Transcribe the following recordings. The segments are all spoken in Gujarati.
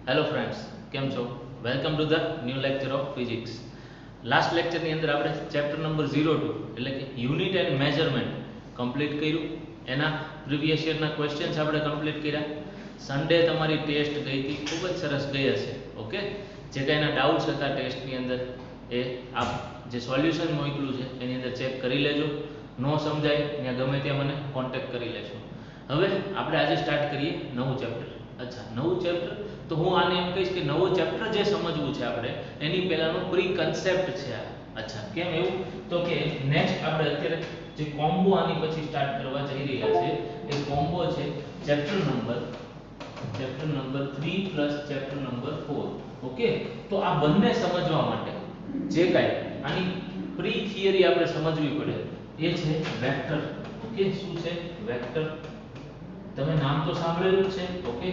હેલો ફ્રેન્ડ્સ, કેમ છો? Welcome to the new lecture of physics. Last લેક્ચરની અંદર આપણે ચેપ્ટર નંબર 02 એટલે કે યુનિટ એન્ડ મેઝરમેન્ટ કમ્પ્લીટ કર્યું. એના પ્રીવિયસ યરના ક્વેશ્ચન્સ આપણે કમ્પ્લીટ કર્યા. સન્ડે તમારી ટેસ્ટ ગઈ હતી, ખૂબ જ સરસ ગઈ હશે. ઓકે, જે કાંઈ એના ડાઉટ્સ હતા ટેસ્ટની અંદર એ આપ જે સોલ્યુશન મોકલું છે એની અંદર ચેક કરી લેજો. ન સમજાય ત્યાં ગમે ત્યાં મને કોન્ટેક્ટ કરી લેજો. હવે આપણે આજે સ્ટાર્ટ કરીએ નવું ચેપ્ટર. અચ્છા, નવું ચેપ્ટર તો હું આને એમ કહીશ કે નવો ચેપ્ટર જે સમજવું છે આપણે એની પહેલાનો પ્રી કન્સેપ્ટ છે આ. અચ્છા, કેમ એવું? તો કે નેક્સ્ટ આપણે અત્યારે જે કોમ્બો આની પછી સ્ટાર્ટ કરવા જઈ રહ્યા છે એ કોમ્બો છે chapter number 3 plus chapter number 4. Okay, તો આ બંને સમજવા માટે જે કાંઈ આની પ્રી થિયરી આપણે સમજવી પડે એ છે વેક્ટર. ઓકે, શું છે? વેક્ટર. તમે નામ તો સાંભળેલું છે. ઓકે,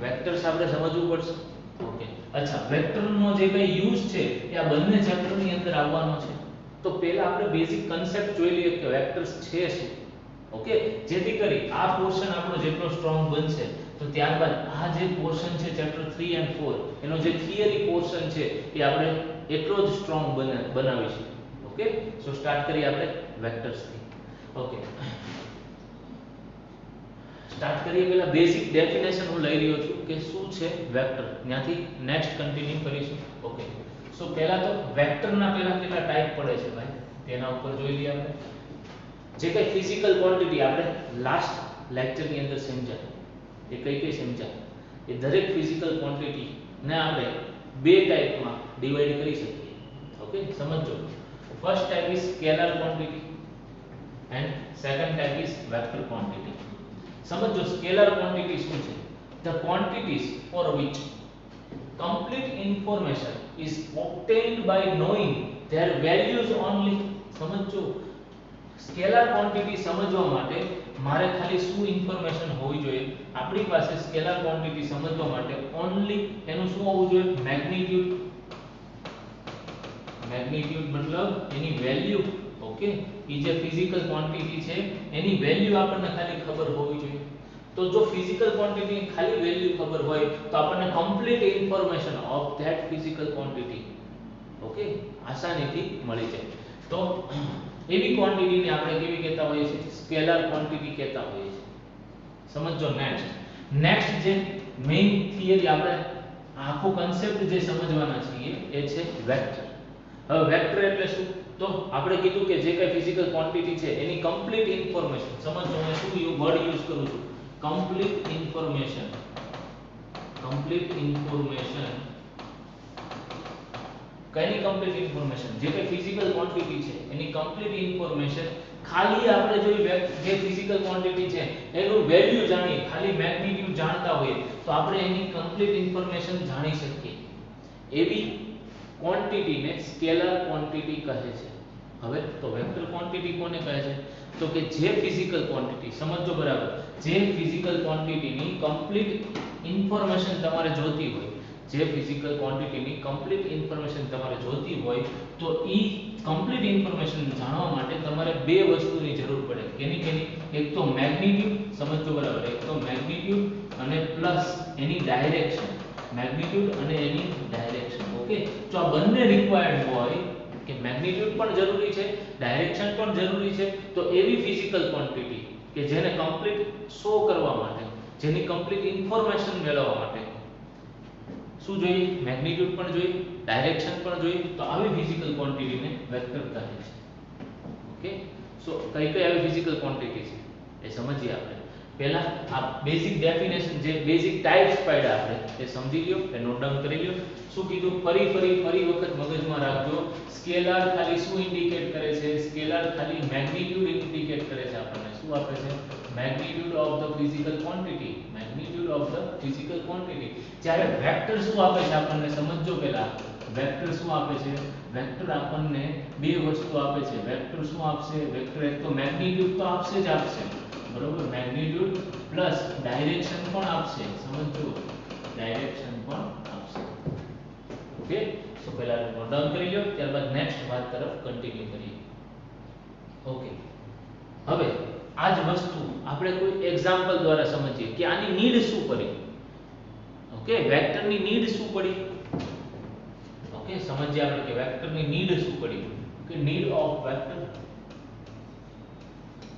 વેક્ટર્સ આપણે સમજવું પડશે. ઓકે, અચ્છા, વેક્ટરનો જે કઈ યુઝ છે એ આ બંને ચેપ્ટરની અંદર આવવાનો છે. તો પહેલા આપણે બેઝિક કન્સેપ્ટ જોઈ લઈએ કે વેક્ટર્સ છે શું. ઓકે, જેથી કરી આ પોર્શન આપણો જેટલો સ્ટ્રોંગ બનશે તો ત્યારબાદ આ જે પોર્શન છે ચેપ્ટર 3 અને 4 એનો જે થિયરી પોર્શન છે એ આપણે એટલો જ સ્ટ્રોંગ બનાવીશું. ઓકે, સો સ્ટાર્ટ કરીએ આપણે વેક્ટર્સથી. ઓકે, સ્ટાર્ટ કરીએ પહેલા બેઝિક ડેફિનેશન હું લઈ રહ્યો છું કે શું છે વેક્ટર, ત્યાંથી નેક્સ્ટ કન્ટિન્યુ કરીશું. ઓકે, સો પહેલા તો વેક્ટરના પહેલા કેટલા ટાઈપ પડે છે ભાઈ તેના ઉપર જોઈ લઈએ આપણે. જે કઈ ફિઝિકલ ક્વોન્ટિટી આપણે લાસ્ટ લેક્ચરની અંદર સમજ્યા એ કઈ સમજ્યા એ દરેક ફિઝિકલ ક્વોન્ટિટી ને આપણે બે ટાઈપમાં ડિવાઈડ કરી શકીએ. ઓકે, સમજો. First type is scalar quantity and second type is vector quantity. સમજો સ્કેલર ક્વોન્ટિટી શું છે? the quantities for which complete information is obtained by knowing their values only. સમજો, સ્કેલર ક્વોન્ટિટી સમજવા માટે મારે ખાલી શું ઇન્ફોર્મેશન હોવી જોઈએ? આપણી પાસે સ્કેલર ક્વોન્ટિટી સમજવા માટે ઓન્લી એનું શું હોવું જોઈએ? મેગ્નીટ્યુડ. મેગ્નીટ્યુડ મતલબ એની વેલ્યુ. ઓકે, એ જે ફિઝિકલ ક્વોન્ટિટી છે એની વેલ્યુ આપણને ખાલી ખબર હોવી જોઈએ. તો જો ફિઝિકલ ક્વોન્ટિટી ખાલી વેલ્યુ ખબર હોય તો આપણને complete information of that physical quantity okay આસાનીથી મળી જાય. તો એવી ક્વોન્ટિટીને આપણે કેવી કહેતા હોઈએ છીએ? સ્કેલર ક્વોન્ટિટી કહેતા હોઈએ છીએ. સમજો. નેક્સ્ટ જે મેઇન થિયરી આપણે આખો કન્સેપ્ટ જે સમજવાના છીએ એ છે વેક્ટર. હવે વેક્ટર એટલે શું? તો આપણે કીધું કે જે કઈ ફિઝિકલ ક્વોન્ટિટી છે એની કમ્પ્લીટ ઇન્ફોર્મેશન. સમજો, હું શું વર્ડ યુઝ કરું છું? Complete information. Complete information. કઈની કમ્પ્લીટ ઇન્ફોર્મેશન? જે કઈ ફિઝિકલ ક્વોન્ટિટી છે એની કમ્પ્લીટ ઇન્ફોર્મેશન ખાલી આપણે જો જે ફિઝિકલ ક્વોન્ટિટી છે એનું વેલ્યુ જાણીએ, ખાલી મેગ્નીટ્યુડ જાણતા હોઈએ તો આપણે એની કમ્પ્લીટ ઇન્ફોર્મેશન જાણી શકીએ. એવી ક્વોન્ટિટીને સ્કેલર ક્વોન્ટિટી કહે છે. હવે તો વેક્ટર ક્વોન્ટિટી કોને કહે છે? તો કે જે ફિઝિકલ ક્વોન્ટિટી, સમજો બરાબર, જે ફિઝિકલ ક્વોન્ટિટીની કમ્પ્લીટ ઇન્ફોર્મેશન તમારે જોતી હોય, જે ફિઝિકલ ક્વોન્ટિટીની કમ્પ્લીટ ઇન્ફોર્મેશન તમારે જોતી હોય તો ઈ કમ્પ્લીટ ઇન્ફોર્મેશન જાણવા માટે તમારે બે વસ્તુની જરૂર પડે. કેની? એક તો મેગ્નીટ્યુડ. સમજો બરાબર, એક તો મેગ્નીટ્યુડ અને પ્લસ એની ડાયરેક્શન. મેગ્નીટ્યુડ અને એની ડાયરેક્શન. ઓકે, જો આ બંને રિક્વાયર્ડ હોય કે મેગ્નીટ્યુડ પણ જરૂરી છે, ડાયરેક્શન પણ જરૂરી છે, તો એવી ફિઝિકલ ક્વોન્ટિટી કે જેને કમ્પ્લીટ શો કરવા માટે, જેની કમ્પ્લીટ ઇન્ફોર્મેશન મેળવવા માટે શું જોઈએ? મેગ્નીટ્યુડ પણ જોઈએ, ડાયરેક્શન પણ જોઈએ. તો આવી ફિઝિકલ ક્વોન્ટિટીને વેક્ટર કહે છે. ઓકે, સો કઈ આવી ફિઝિકલ ક્વોન્ટિટી છે એ સમજીએ આપણે. પહેલા આ બેઝિક ડેફિનેશન, જે બેઝિક ટાઇપ્સ પાડ્યા આપણે એ સમજી લ્યો, એ નોટ ડાઉન કરી લ્યો. શું કીધું? ફરી વખત મગજમાં રાખજો. સ્કેલર ખાલી શું ઇન્ડિકેટ કરે છે? સ્કેલર ખાલી મેગ્નીટ્યુડ ઇન્ડિકેટ કરે છે. આપણને શું આપે છે? Magnitude of the physical quantity. Magnitude of the physical quantity. જ્યારે વેક્ટર શું આપે છે આપણને સમજો. પહેલા વેક્ટર શું આપે છે? વેક્ટર આપણને બે વસ્તુ આપે છે. વેક્ટર શું આપશે? વેક્ટર એક તો મેગ્નીટ્યુડ તો આપશે જ આપશે, બરોબર, મેગ્નીટ્યુડ પ્લસ ડાયરેક્શન પણ આપશે. સમજો, ડાયરેક્શન પણ આપશે. ઓકે, સો પહેલા નોટ ડાઉન કરી લો, ત્યારબાદ નેક્સ્ટ વાત તરફ કન્ટિન્યુ કરીએ. ઓકે, હવે આ જ વસ્તુ આપણે કોઈ એક્ઝામ્પલ દ્વારા સમજીએ કે આની નીડ શું પડી. ઓકે, ઓકે, વેક્ટરની નીડ શું પડી? ઓકે, સમજીએ આપણે કે વેક્ટરની નીડ શું પડી. કે નીડ ઓફ વેક્ટર,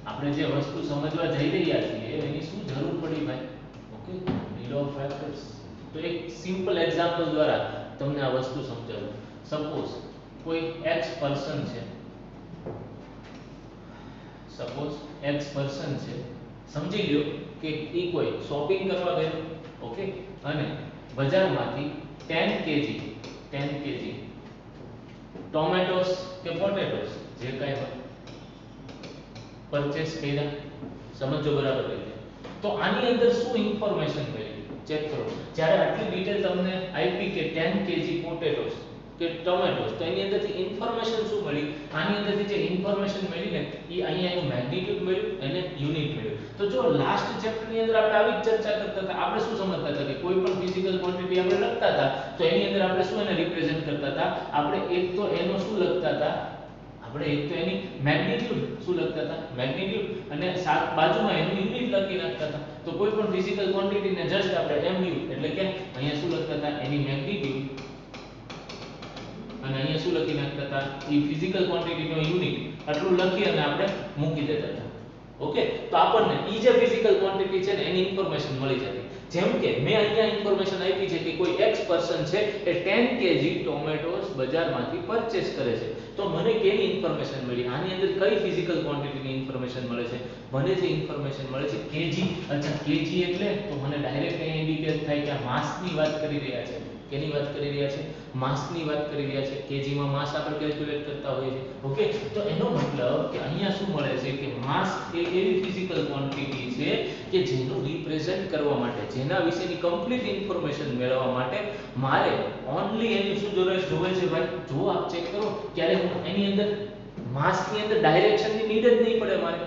આપણે જે વસ્તુ સમજવા જઈ રહ્યા છીએ એની શું જરૂર પડી ભાઈ? Okay, need of vectors. તો એક સિમ્પલ એક્ઝામ્પલ દ્વારા તમને આ વસ્તુ સમજાવું. સપોઝ કોઈ x પર્સન છે, સપોઝ x પર્સન છે, સમજી લ્યો કે ઈ કોઈ શોપિંગ કરવા ગયો, ઓકે, અને બજારમાંથી 10 kg ટોમેટોસ કે પોટેટોસ જે કાંઈ હોય પરચેસ કર્યા. સમજો બરાબર રીતે. તો આની અંદર શું ઇન્ફોર્મેશન મળી? ચેક કરો. જ્યારે આટલી ડિટેલ તમને આપી કે 10 kg પોટેટોસ કે ટોમેટોસ, તો એની અંદરથી ઇન્ફોર્મેશન શું મળી? આની અંદરથી જે ઇન્ફોર્મેશન મળી ને એ અહીંયા એનું મેગ્નીટ્યુડ મળ્યું અને યુનિટ મળ્યું. તો જો લાસ્ટ ચેપ્ટર ની અંદર આપણે આવી જ ચર્ચા કરતા હતા. આપણે શું સમજતા હતા કે કોઈ પણ ફિઝિકલ ક્વોન્ટિટી આપણે લખતા હતા તો એની અંદર આપણે શું એને રિપ્રેઝન્ટ કરતા હતા? આપણે એક તો એનો શું લખતા હતા? આપણે એક તો એની મેગ્નીટ્યુડ શું લખતા હતા? મેગ્નીટ્યુડ, અને સાત બાજુમાં એનું યુનિટ લખી નાખતા હતા. તો કોઈ પણ ફિઝિકલ ક્વોન્ટિટીને જસ્ટ આપણે mu એટલે કે અહીંયા શું લખતા હતા? એની મેગ્નીટ્યુડ, અને અહીંયા શું લખી નાખતા હતા? એ ફિઝિકલ ક્વોન્ટિટીનો યુનિટ. આટલું લખી અને આપણે મૂકી દેતા હતા. ઓકે, તો આપણને ઈ જે ફિઝિકલ ક્વોન્ટિટી છે ને એની ઇન્ફોર્મેશન મળી જતી. જેમ કે મેં અહીંયા ઇન્ફોર્મેશન આપી છે કે કોઈ x પર્સન છે એ 10 kg ટોમેટોસ બજારમાંથી પરચેસ કરે છે. તો મને કેની ઇન્ફોર્મેશન મળી? આની અંદર કઈ ફિઝિકલ ક્વોન્ટિટીની ઇન્ફોર્મેશન મળે છે? મને જે ઇન્ફોર્મેશન મળે છે kg. અચ્છા, kg એટલે તો મને ડાયરેક્ટ અહીંયા ઇન્ડિકેટ થાય કે આ માસની વાત કરી રહ્યા છે. કેની વાત કરી રહ્યા છે? માસની વાત કરી રહ્યા છે. kg માં માસ આપણે કેલ્ક્યુલેટ કરતા હોઈએ છીએ. ઓકે, તો એનો મતલબ કે અહીંયા શું મળે છે કે માસ એ એવી ફિઝિકલ ક્વોન્ટિટી છે કે જેનું રિપ્રેઝન્ટ કરવા માટે, જેના વિશેની કમ્પ્લીટ ઇન્ફોર્મેશન મેળવવા માટે મારે ઓન્લી એની શું જોવે છે ભાઈ? જો આપ ચેક કરો ત્યારે હું એની અંદર માસની અંદર ડાયરેક્શનની નીડ જ નહીં પડે મારે.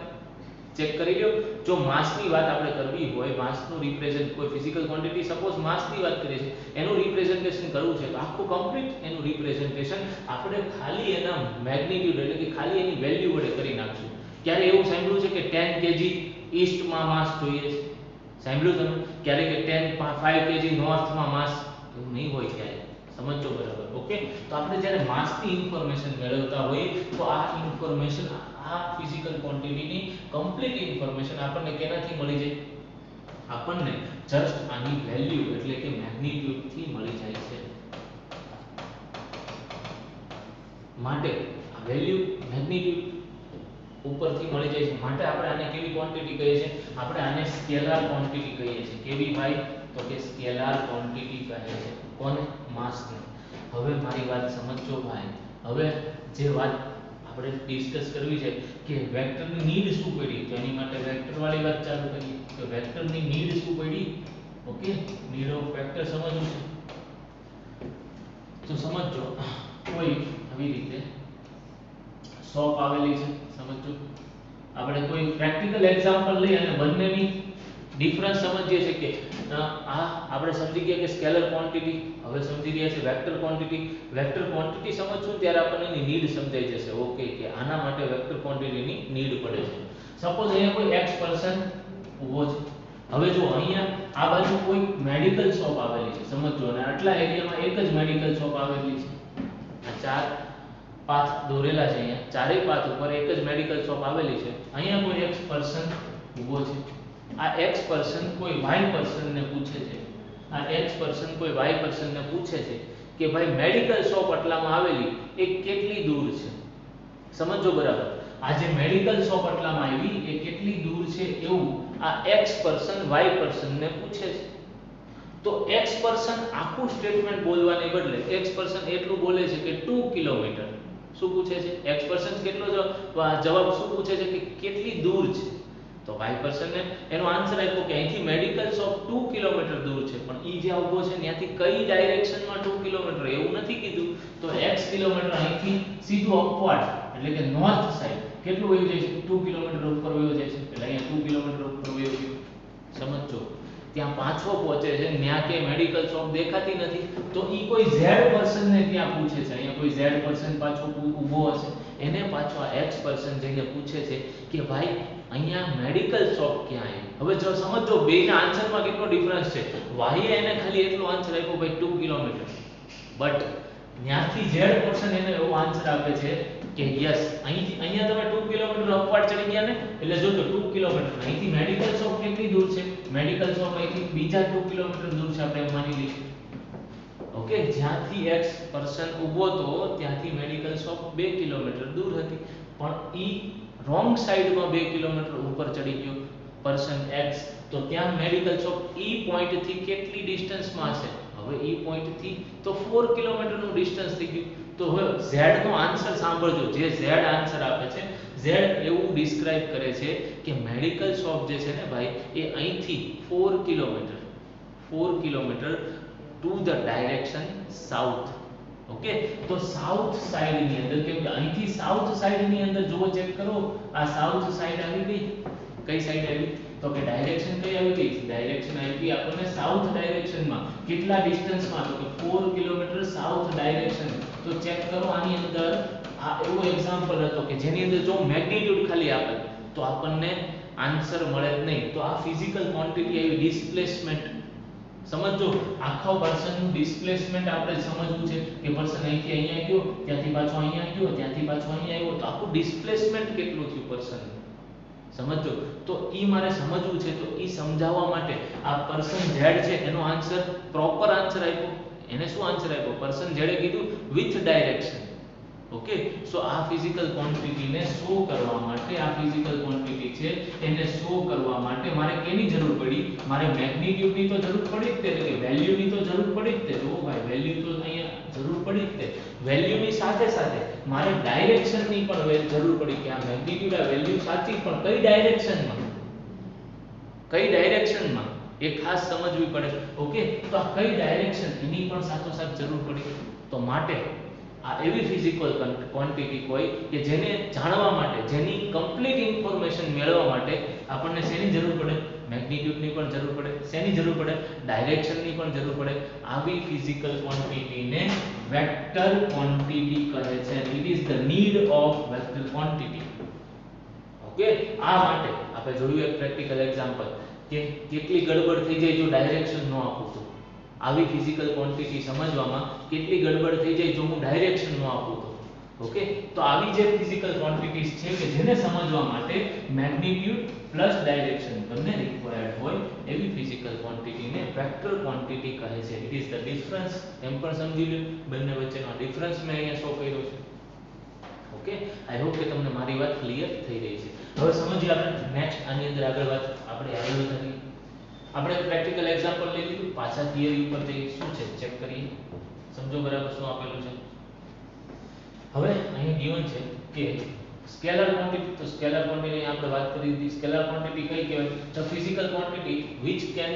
ચેક કરી લો. જો માસની વાત આપણે કરવી હોય, માસનું રિપ્રેઝન્ટ કોઈ ફિઝિકલ ક્વોન્ટિટી સપોઝ માસની વાત કરીએ છીએ, એનું રિપ્રેઝન્ટેશન કરવું છે તો આખું કમ્પ્લીટ એનું રિપ્રેઝન્ટેશન આપણે ખાલી એના મેગ્નીટ્યુડ એટલે કે ખાલી એની વેલ્યુ વડે કરી નાખશું. ક્યારે એવું સાંભળ્યું છે કે 10 kg ઈસ્ટમાં માસ જોઈએ છે? સાંભળ્યું તમે ક્યારે કે 5 kg નોર્થમાં માસ? એવું નહીં હોય ક્યારે. સમજો બરાબર. ઓકે, તો આપણે જ્યારે માસની ઇન્ફોર્મેશન મેળવતા હોઈએ તો આ ઇન્ફોર્મેશન, આ ફિઝિકલ ક્વોન્ટિટીની કમ્પ્લીટ ઇન્ફોર્મેશન આપણને કેનાથી મળી જાય? આપણને જસ્ટ આની વેલ્યુ એટલે કે મેગ્નીટ્યુડ થી મળી જાય છે. માટે આ વેલ્યુ મેગ્નીટ્યુડ ઉપરથી મળી જાય છે. માટે આપણે આને કેવી ક્વોન્ટિટી કહીએ છીએ? આપણે આને સ્કેલર ક્વોન્ટિટી કહીએ છીએ. કેવી ભાઈ? તો કે સ્કેલર ક્વોન્ટિટી કહે છે. કોને? માસને. હવે મારી વાત સમજજો ભાઈ. હવે જે વાત આપણે ડિસ્કસ કરવી છે કે વેક્ટરની નીડ શું પડી, તો એની માટે વેક્ટર વાળી વાત ચાલુ કરીએ. તો વેક્ટરની નીડ શું પડી? ઓકે, નીડ ઓફ વેક્ટર સમજવું છે તો સમજો. કોઈ આવી રીતે શોપ આવેલી છે, સમજો. આપણે કોઈ પ્રેક્ટિકલ એક્ઝામ્પલ લઈ અને બંનેની ડિફરન્સ સમજીએ છીએ કે આ આપણે સમજી ગયા કે સ્કેલર ક્વોન્ટિટી, હવે સમજી ગયા છે વેક્ટર ક્વોન્ટિટી. વેક્ટર ક્વોન્ટિટી સમજશું ત્યારે આપણને એની નીડ સમજાઈ જશે. ઓકે, કે આના માટે વેક્ટર ક્વોન્ટિટીની નીડ પડે છે. સપોઝ અહીંયા કોઈ x પર્સન ઊભો છે. હવે જો અહીંયા આ બાજુ કોઈ મેડિકલ શોપ આવેલી છે, સમજો, અને આટલા એરિયામાં એક જ મેડિકલ શોપ આવેલી છે. આ ચાર પાથ દોરેલા છે, અહીંયા ચારેય પાથ ઉપર એક જ મેડિકલ શોપ આવેલી છે. અહીંયા કોઈ x પર્સન ઊભો છે. આ x પર્સન કોઈ y પર્સનને પૂછે છે. આ x પર્સન કોઈ y પર્સનને પૂછે છે કે ભાઈ મેડિકલ શોપ આટલામાં આવેલી એ કેટલી દૂર છે? સમજો બરાબર. આ જે મેડિકલ શોપ આટલામાં આવી એ કેટલી દૂર છે એવું આ x પર્સન y પર્સનને પૂછે છે. તો x પર્સન આખું સ્ટેટમેન્ટ બોલવાને બદલે x પર્સન એટલું બોલે છે કે 2 કિલોમીટર. શું પૂછે છે? x પર્સન કેટલો જવાબ શું પૂછે છે કે કેટલી દૂર છે? તો y પર્સનને એનો આન્સર આપ્યો કે અહીંથી મેડિકલ શોપ 2 કિલોમીટર દૂર છે. પણ ઈ જે ઊભો છે ત્યાંથી કઈ ડાયરેક્શનમાં 2 કિલોમીટર એવું નથી કીધું. તો x કિલોમીટર અહીંથી સીધું અપવર્ડ એટલે કે નોર્થ સાઈડ કેટલું વયું જાય છે? 2 કિલોમીટર ઉપર વયું જાય છે. એટલે અહીંયા 2 કિલોમીટર ઉપર વયું ગયું. સમજો. ત્યાં પાછો પહોંચે છે, ત્યાં કે મેડિકલ શોપ દેખાતી નથી. તો ઈ કોઈ z પર્સનને ત્યાં પૂછે છે. અહીંયા કોઈ z પર્સન પાછો ઊભો હશે, એને પાછો આ x પર્સન જઈને પૂછે છે કે ભાઈ અહીંયા મેડિકલ શોપ ક્યાં આવી? હવે જો સમજો બેના આન્સરમાં કેટલો ડિફરન્સ છે. વાય એને ખાલી એટલો આન્સર આપ્યો ભાઈ 2 કિલોમીટર, બટ ત્યાંથી ઝેડ પર્સન એને એવો આન્સર આપે છે કે યસ અહીંથી અહીંયા તમે 2 કિલોમીટર અપવાડ ચડી ગયા ને, એટલે જો તો 2 કિલોમીટર અહીંથી મેડિકલ શોપ કેટલી દૂર છે? મેડિકલ શોપ અહીંથી બીજા 2 કિલોમીટર દૂર છે, આપણે એમ માની લઈએ. ઓકે, જ્યાંથી એક્સ પર્સન ઊભો તો ત્યાંથી મેડિકલ શોપ 2 કિલોમીટર દૂર હતી, પણ ઈ રોંગ સાઈડમાં 2 કિલોમીટર ઉપર ચડી ગયો પર્સન એક્સ, તો ત્યાં મેડિકલ શોપ ઈ પોઈન્ટ થી કેટલી ડિસ્ટન્સમાં હશે? હવે ઈ પોઈન્ટ થી તો 4 કિલોમીટરનું ડિસ્ટન્સ થઈ ગયું. તો હવે ઝેડ નો આન્સર સાંભળજો, જે ઝેડ આન્સર આપે છે, ઝેડ એવું ડિસ્ક્રાઇબ કરે છે કે મેડિકલ શોપ જે છે ને ભાઈ એ અહીંથી 4 kilometre to the direction south. Okay, તો સાઉથ સાઈડ ની અંદર, કેમ કે અહીંથી સાઉથ સાઈડ ની અંદર જો ચેક કરો, આ સાઉથ સાઈડ આવી ગઈ. કઈ સાઈડ આવી? તો કે ડાયરેક્શન કઈ આવી ગઈ? ડાયરેક્શન આવી આપણને સાઉથ ડાયરેક્શનમાં. કેટલા ડિસ્ટન્સમાં? તો કે 4 કિલોમીટર સાઉથ ડાયરેક્શન. તો ચેક કરો આની અંદર આ એવો એક્ઝામ્પલ હતો કે જેની અંદર જો મેગ્નીટ્યુડ ખાલી આપે તો આપણને આન્સર મળે જ નહીં. તો આ ફિઝિકલ ક્વોન્ટિટી આવી ડિસ્પ્લેસમેન્ટ. સમજો, આખો પર્સનનું ડિસ્પ્લેસમેન્ટ આપણે સમજવું છે કે પર્સન અહીંથી અહીંયા ગયો, ત્યાંથી પાછો અહીંયા ગયો, ત્યાંથી પાછો અહીંયા આવ્યો, તો આખું ડિસ્પ્લેસમેન્ટ કેટલું થયું પર્સન, સમજો. તો ઈ મારે સમજવું છે, તો ઈ સમજાવવા માટે આ પર્સન ઝેડ છે એનો આન્સર પ્રોપર આન્સર આપ્યો. એને શું આન્સર આપ્યો? પર્સન ઝેડે કીધું વિથ ડાયરેક્શન. ઓકે, સો આ ફિઝિકલ ક્વોન્ટિટીને શો કરવા માટે, આ ફિઝિકલ ક્વોન્ટિટી છે એને શો કરવા માટે મારે કેની જરૂર પડી? મારે મેગ્નીટ્યુડની તો જરૂર પડી જ તે, એટલે કે વેલ્યુની તો જરૂર પડી જ તે. જો ભાઈ વેલ્યુ તો અહીંયા જરૂર પડી જ તે. વેલ્યુની સાથે સાથે મારે ડાયરેક્શનની પણ જરૂર પડી કે આ મેગ્નીટ્યુડ આ વેલ્યુ સાચી, પણ કઈ ડાયરેક્શનમાં? કઈ ડાયરેક્શનમાં એ ખાસ સમજવી પડે. ઓકે, તો આ કઈ ડાયરેક્શન એની પણ સાથોસાથ જરૂર પડી. તો માટે આ એવી ફિઝિકલ ક્વોન્ટિટી કોઈ કે જેને જાણવા માટે, જેની કમ્પ્લીટ ઇન્ફોર્મેશન મેળવવા માટે આપણને શેની જરૂર પડે? મેગ્નીટ્યુડની પણ જરૂર પડે. શેની જરૂર પડે? ડાયરેક્શનની પણ જરૂર પડે. આવી ફિઝિકલ ક્વોન્ટિટીને વેક્ટર ક્વોન્ટિટી કહે છે. It is the need of vector quantity. Okay, આ માટે આપણે જોયું એક પ્રેક્ટિકલ એક્ઝામ્પલ કે કેટલી ગડબડ થઈ જાય જો ડાયરેક્શન ન આપું તો. આવી ફિઝિકલ ક્વોન્ટિટી સમજવામાં કેટલી ગડબડ થઈ જાય જો હું ડાયરેક્શન ન આપું તો. ઓકે, તો આવી જે ફિઝિકલ ક્વોન્ટિટીઝ છે કે જેને સમજવા માટે મેગ્નીટ્યુડ પ્લસ ડાયરેક્શન બંને રિક્વાયર્ડ હોય, એવી ફિઝિકલ ક્વોન્ટિટીને વેક્ટર ક્વોન્ટિટી કહે છે. It is the difference. એમ પણ સમજી લો બંને વચ્ચેનો ડિફરન્સ મેં અહીંયા શો કર્યો છે. ઓકે, આઈ હોપ કે તમને મારી વાત ક્લિયર થઈ રહી છે. હવે સમજીએ આપણે નેક્સ્ટ આની અંદર આગળ વાત આપણે આગળ કરીએ. આપણે પ્રેક્ટિકલ એક્ઝામ્પલ લઈ લીધું, પાછા થિયરી ઉપર જઈએ. શું છે ચેક કરીએ, સમજો બરાબર શું આપેલું છે. હવે અહીં ગિવન છે કે સ્કેલર ક્વોન્ટિટી. તો સ્કેલર ક્વોન્ટિટી આપણે વાત કરી દીધી. સ્કેલર ક્વોન્ટિટી કઈ કહેવાય? The physical quantity which can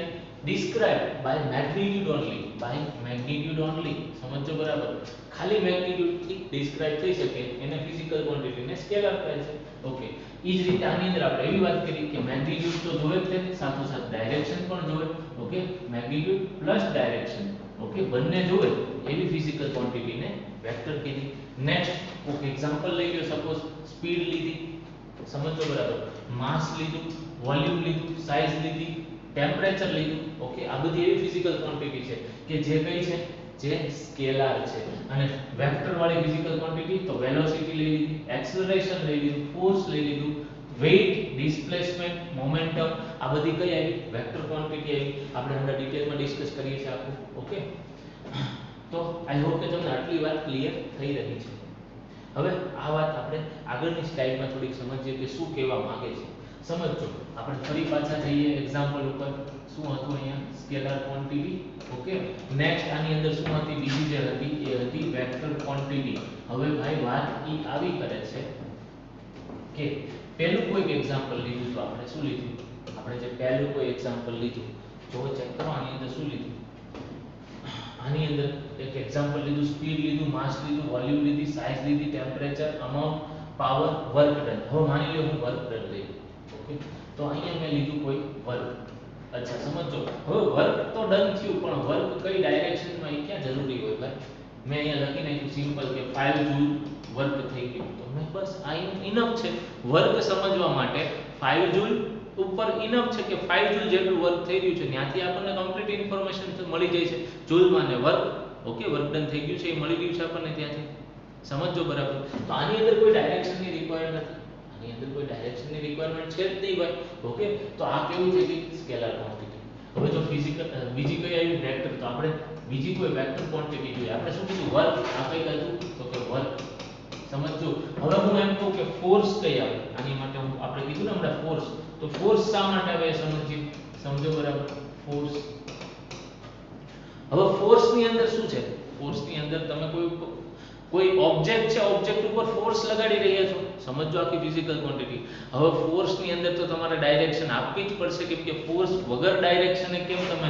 describe by magnitude only. by magnitude only. સમજો બરાબર, ખાલી મેગ્નીટ્યુડ થી ડિસ્ક્રાઇબ થઈ શકે એને ફિઝિકલ ક્વોન્ટિટીને સ્કેલર કહે છે. ઓકે, ઈ જ રીતે આની અંદર આપણે એવી વાત કરી કે મેગ્નીટ્યુડ તો જોવે જ છે, સાથોસાથ ડાયરેક્શન પણ જોવે. Okay, magnitude plus direction, okay, બંને જોવે એવી ફિઝિકલ ક્વોન્ટિટીને વેક્ટર કીધી. નેક્સ્ટ ઓકે એક્ઝામ્પલ લઈ લો. સપોઝ સ્પીડ લીધી, સમજો બરાબર, માસ લીધું, વોલ્યુમ લીધું, સાઈઝ લીધી, ટેમ્પરેચર લીધું. ઓકે, આ બધી એવી ફિઝિકલ ક્વોન્ટિટી છે કે જે કઈ છે? જે સ્કેલર છે. અને વેક્ટર વાળી ફિઝિકલ ક્વોન્ટિટી તો વેલોસિટી લઈ લીધી, એક્સલરેશન લઈ લીધું, ફોર્સ લઈ લીધું, વેઇટ, ડિસ્પ્લેસમેન્ટ, મોમેન્ટમ, આ બધી કઈ આવી? વેક્ટર ક્વોન્ટિટી આવી. આપણે હમણાં ડિટેલમાં ડિસ્કસ કરીએ છીએ આખું. ઓકે, તો આઈ હોપ કે તમને આટલી વાત ક્લિયર થઈ રહી છે. હવે આ વાત આપણે આગળની સ્લાઇડમાં થોડીક સમજીએ કે શું કહેવા માંગે છે. સમજો, આપણે ફરી પાછા જઈએ એક્ઝામ્પલ ઉપર. શું હતું અહીંયા? Scalar quantity. ઓકે, નેક્સ્ટ આની અંદર શું હતી? બીજી જે હતી એ હતી વેક્ટર ક્વોન્ટિટી. હવે ભાઈ વાત ઈ આવી કરે છે કે પહેલું કોઈ એક્ઝામ્પલ લીધું તો આપણે શું લીધું? આપણે જે પહેલું કોઈ એક્ઝામ્પલ લીધું, જો ચેક કરો આની અંદર શું લીધું. આની અંદર એક એક્ઝામ્પલ લીધું, સ્પીડ લીધું, માસ લીધું, વોલ્યુમ લીધી, સાઈઝ લીધી, temperature, amount, power, work done. હવે માની લો હું વર્ક ડન લઈ. ઓકે, તો અહીંયા મેં લીધું કોઈ વર્ક. અચ્છા સમજો, હવે વર્ક તો ડન થયું, પણ વર્ક કઈ ડાયરેક્શનમાં એ ક્યાં જરૂરી હોય ભાઈ? મેં અહીંયા લખી નાખ્યું સિમ્પલ કે 5 જૂલ વર્ક થઈ ગયું. તો મેં બસ આ ઇનફ છે વર્ક સમજવા માટે. 5 જૂલ ઉપર ઇનફ છે કે 5 જૂલ જેટલું વર્ક થઈ રહ્યું છે, ત્યાંથી આપણને કમ્પ્લીટ ઇન્ફોર્મેશન મળી જાય છે જૂલમાં ને વર્ક. ઓકે, વર્ક ડન થઈ ગયું છે એ મળી ગયું છે આપણને ત્યાંથી. સમજો બરાબર. તો આની અંદર કોઈ ડાયરેક્શનની રિક્વાયર્ડ નથી, આની અંદર કોઈ ડાયરેક્શનની રિક્વાયરમેન્ટ છે જ નહીં ભાઈ. ઓકે, તો આ કેવું છે કે સ્કેલર ક્વોન્ટિટી. હવે જો ફિઝિકલ બીજી કઈ આવી વેક્ટર, તો આપણે બીજી કોઈ વેક્ટર ક્વોન્ટિટી જોઈએ. આપણે શું કીધું, વર્ક. આ કઈ હતું તો કે વર્ક. સમજો. હવે હું એમ કહું કે ફોર્સ કઈ આવે, આની માટે હું આપણે કીધું ને હમણાં ફોર્સ, તો ફોર્સ શા માટે આવે સમજીએ. સમજો બરાબર. ફોર્સ. હવે ફોર્સ ની અંદર શું છે, ફોર્સ ની અંદર તમે કોઈ ઓબ્જેક્ટ છે, ઓબ્જેક્ટ ઉપર ફોર્સ લગાડી રહ્યા છો. સમજો આખી ફિઝિકલ ક્વોન્ટિટી. હવે ફોર્સ ની અંદર તો તમારે ડાયરેક્શન આપવી જ પડશે, કેમ કે ફોર્સ વગર ડાયરેક્શને કેમ તમે